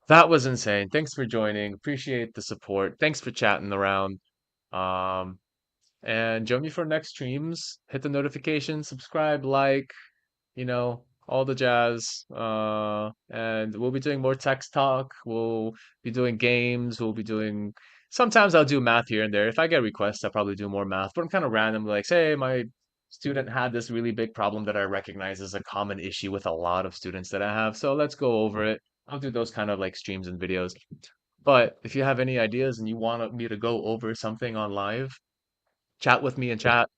That was insane. Thanks for joining. Appreciate the support. Thanks for chatting around. Um, and join me for next streams. Hit the notification, subscribe, like, all the jazz. And we'll be doing more text talk. We'll be doing games. We'll be doing. Sometimes I'll do math here and there. If I get requests, I'll probably do more math. But I'm kind of random. Like, say my student had this really big problem that I recognize as a common issue with a lot of students that I have. So let's go over it. I'll do those kind of like streams and videos. But if you have any ideas and you want me to go over something on live, chat with me in chat,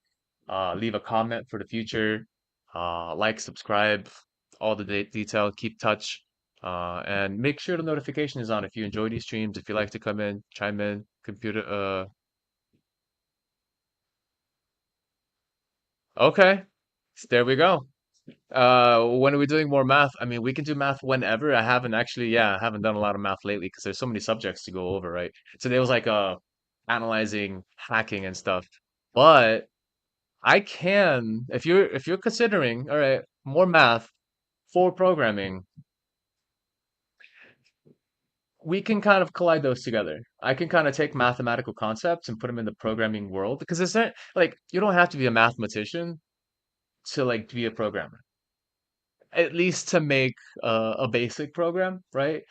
leave a comment for the future, like, subscribe, all the detail, keep touch, and make sure the notification is on if you enjoy these streams, if you like to come in, chime in, computer, okay, there we go. When are we doing more math? I mean, we can do math whenever. I haven't actually, yeah, I haven't done a lot of math lately because there's so many subjects to go over, right? Today was like analyzing hacking and stuff. But I can, if you're considering, all right, more math for programming, we can kind of collide those together. I can kind of take mathematical concepts and put them in the programming world because it's not like you don't have to be a mathematician to like be a programmer, at least to make a basic program, right?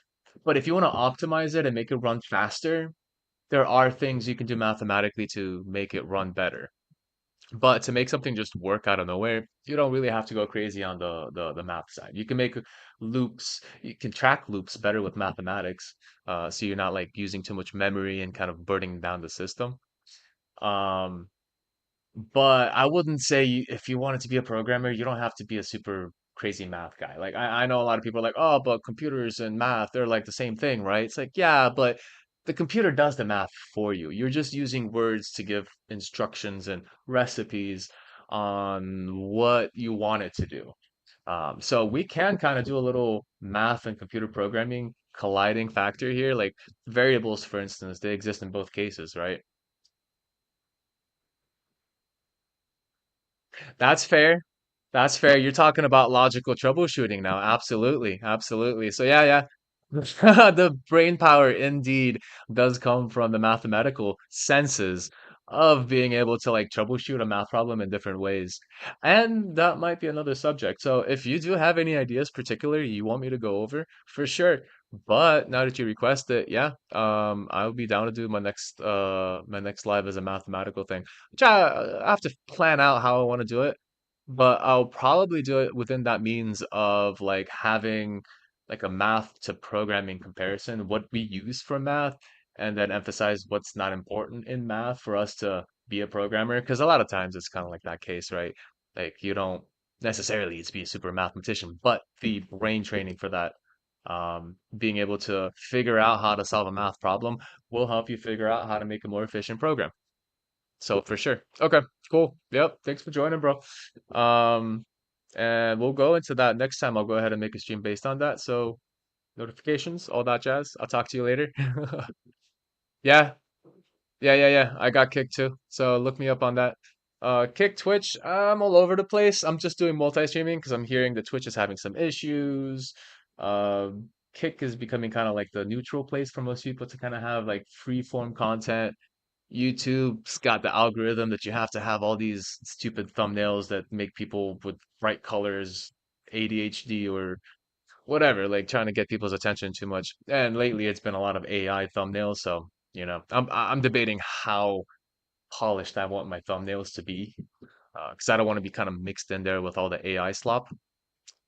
But if you want to optimize it and make it run faster, there are things you can do mathematically to make it run better. But to make something just work out of nowhere, you don't really have to go crazy on the math side. You can make loops, you can track loops better with mathematics, so you're not like using too much memory and kind of burning down the system. Um, but I wouldn't say if you wanted to be a programmer, you don't have to be a super crazy math guy. Like I know a lot of people are like, oh, but computers and math, they're like the same thing, right? It's like, yeah, but the computer does the math for you. You're just using words to give instructions and recipes on what you want it to do. So we can kind of do a little math and computer programming colliding factor here. Like variables, for instance, they exist in both cases, right? That's fair. That's fair. You're talking about logical troubleshooting now. Absolutely. Absolutely. So yeah, yeah. The brain power indeed does come from the mathematical senses of being able to like troubleshoot a math problem in different ways. And that might be another subject. So if you do have any ideas particularly you want me to go over, for sure. But now that you request it, yeah, I'll be down to do my next live as a mathematical thing. Which I have to plan out how I want to do it, but I'll probably do it within that means of like having like a math to programming comparison, what we use for math, and then emphasize what's not important in math for us to be a programmer. Because a lot of times it's kind of like that case, right? Like you don't necessarily need to be a super mathematician, but the brain training for that, being able to figure out how to solve a math problem will help you figure out how to make a more efficient program. So for sure. Okay, cool. Yep. Thanks for joining, bro. Um, and we'll go into that next time. I'll go ahead and make a stream based on that. So notifications, all that jazz. I'll talk to you later. Yeah, yeah, yeah, yeah. I got Kick too. So look me up on that. Kick, Twitch, I'm all over the place. I'm just doing multi-streaming because I'm hearing that Twitch is having some issues. Kick is becoming kind of like the neutral place for most people to kind of have like free form content. YouTube's got the algorithm that you have to have all these stupid thumbnails that make people with bright colors, ADHD or whatever, like trying to get people's attention too much. And lately it's been a lot of AI thumbnails, so I'm debating how polished I want my thumbnails to be, because I don't want to be kind of mixed in there with all the AI slop.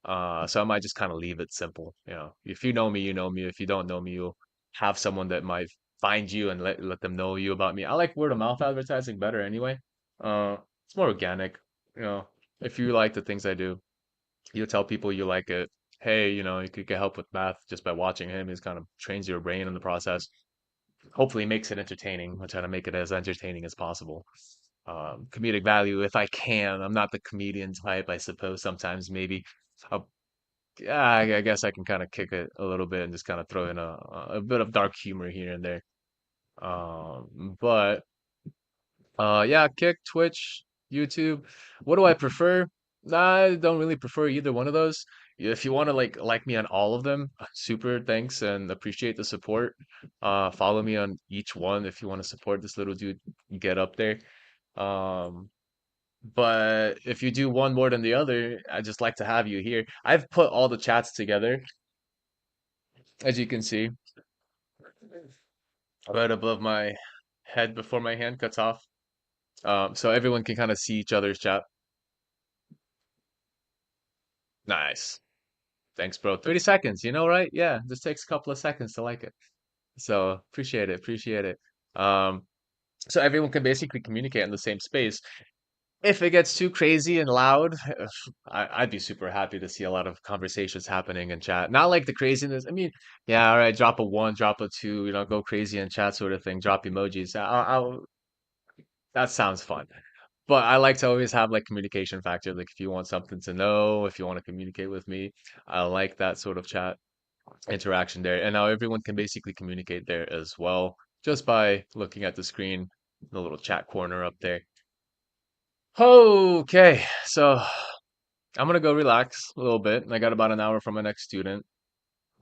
So I might just kind of leave it simple. If you know me, you know me. If you don't know me, you'll have someone that might find you and let them know you about me. I like word of mouth advertising better anyway. It's more organic. You know, if you like the things I do, you tell people you like it. Hey, you could get help with math just by watching him. He's kind of trains your brain in the process. hopefully makes it entertaining. I'm trying to make it as entertaining as possible. Comedic value if I can. I'm not the comedian type, I suppose. Sometimes maybe. Uh, yeah, I guess I can kind of kick it a little bit and just kind of throw in a bit of dark humor here and there. But yeah, Kick, Twitch, YouTube. What do I prefer? I don't really prefer either one of those. If you want to like me on all of them, super thanks and appreciate the support. Follow me on each one if you want to support this little dude get up there. Um, but if you do one more than the other, I just like to have you here. I've put all the chats together, as you can see, right above my head before my hand cuts off. So everyone can kind of see each other's chat. Nice. Thanks, bro. 30 seconds, you know, right? Yeah, just takes a couple of seconds to like it. So appreciate it, appreciate it. Um, so everyone can basically communicate in the same space. If it gets too crazy and loud, I'd be super happy to see a lot of conversations happening in chat. Not like the craziness. I mean, yeah, all right, drop a one, drop a two, go crazy in chat sort of thing, drop emojis. That sounds fun. But I like to always have like communication factor. Like if you want something to know, if you want to communicate with me, I like that sort of chat interaction there. And now everyone can basically communicate there as well, just by looking at the screen, the little chat corner up there. Okay, so I'm gonna go relax a little bit. I got about an hour from my next student.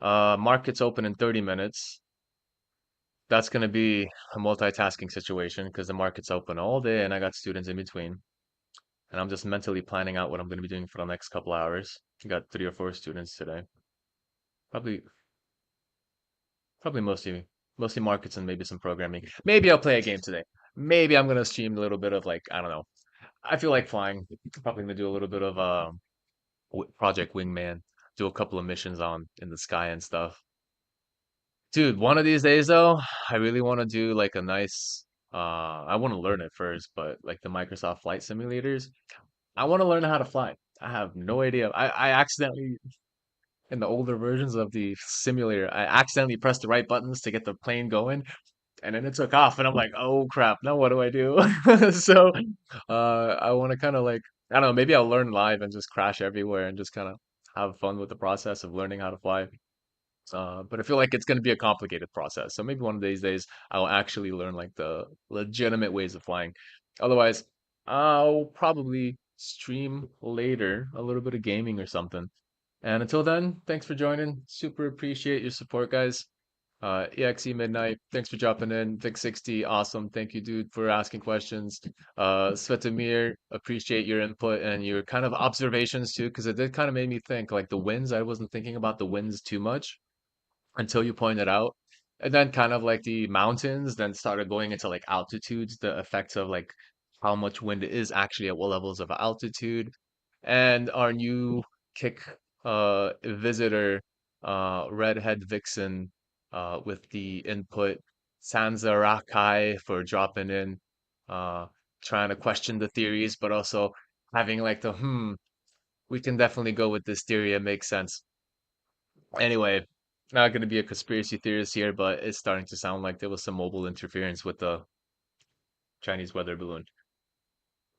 Market's open in 30 minutes. That's gonna be a multitasking situation because the market's open all day and I got students in between. And I'm just mentally planning out what I'm gonna be doing for the next couple hours. I got 3 or 4 students today. Probably Probably mostly markets and maybe some programming. Maybe I'll play a game today. Maybe I'm gonna stream a little bit of like I don't know. I feel like flying. Probably gonna do a little bit of Project Wingman. Do a couple of missions on in the sky and stuff. Dude, one of these days though, I really want to do like a nice. I want to learn it first, but like the Microsoft flight simulators, I want to learn how to fly. I have no idea. I accidentally in the older versions of the simulator, I accidentally pressed the right buttons to get the plane going, and then it took off and I'm like, oh crap, now what do I do? So I want to kind of like I don't know, maybe I'll learn live and just crash everywhere and just kind of have fun with the process of learning how to fly. But I feel like it's going to be a complicated process. So maybe one of these days I'll actually learn like the legitimate ways of flying. Otherwise, I'll probably stream later a little bit of gaming or something. And until then, thanks for joining. Super appreciate your support, guys. EXE Midnight, thanks for dropping in. Vic60, awesome. Thank you, dude, for asking questions. Svetamir, appreciate your input and your kind of observations too, because it did kind of made me think like the winds. I wasn't thinking about the winds too much until you pointed out. And then kind of like the mountains, then started going into like altitudes, the effects of like how much wind is actually at what levels of altitude. And our new kick visitor, Redhead Vixen, with the input, Sanzarakai for dropping in, uh, trying to question the theories, but also having like the we can definitely go with this theory, it makes sense. Anyway, not going to be a conspiracy theorist here, but it's starting to sound like there was some mobile interference with the Chinese weather balloon.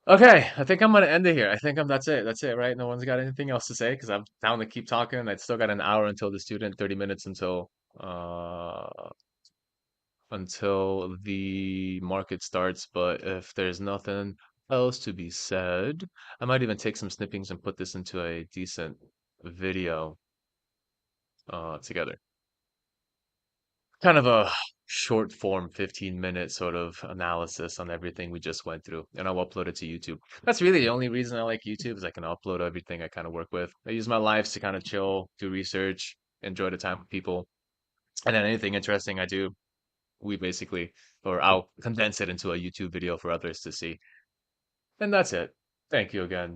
Okay, I think I'm gonna end it here. I think that's it. That's it, right? No one's got anything else to say because I'm down to keep talking. I still got an hour until the student, 30 minutes uh until the market starts. But if there's nothing else to be said, I might even take some snippings and put this into a decent video together. Kind of a short form 15-minute sort of analysis on everything we just went through, and I'll upload it to YouTube. That's really the only reason I like YouTube is I can upload everything I kind of work with. I use my lives to kind of chill, do research, enjoy the time with people, and then anything interesting I do, we basically, or I'll condense it into a YouTube video for others to see. And that's it. Thank you again.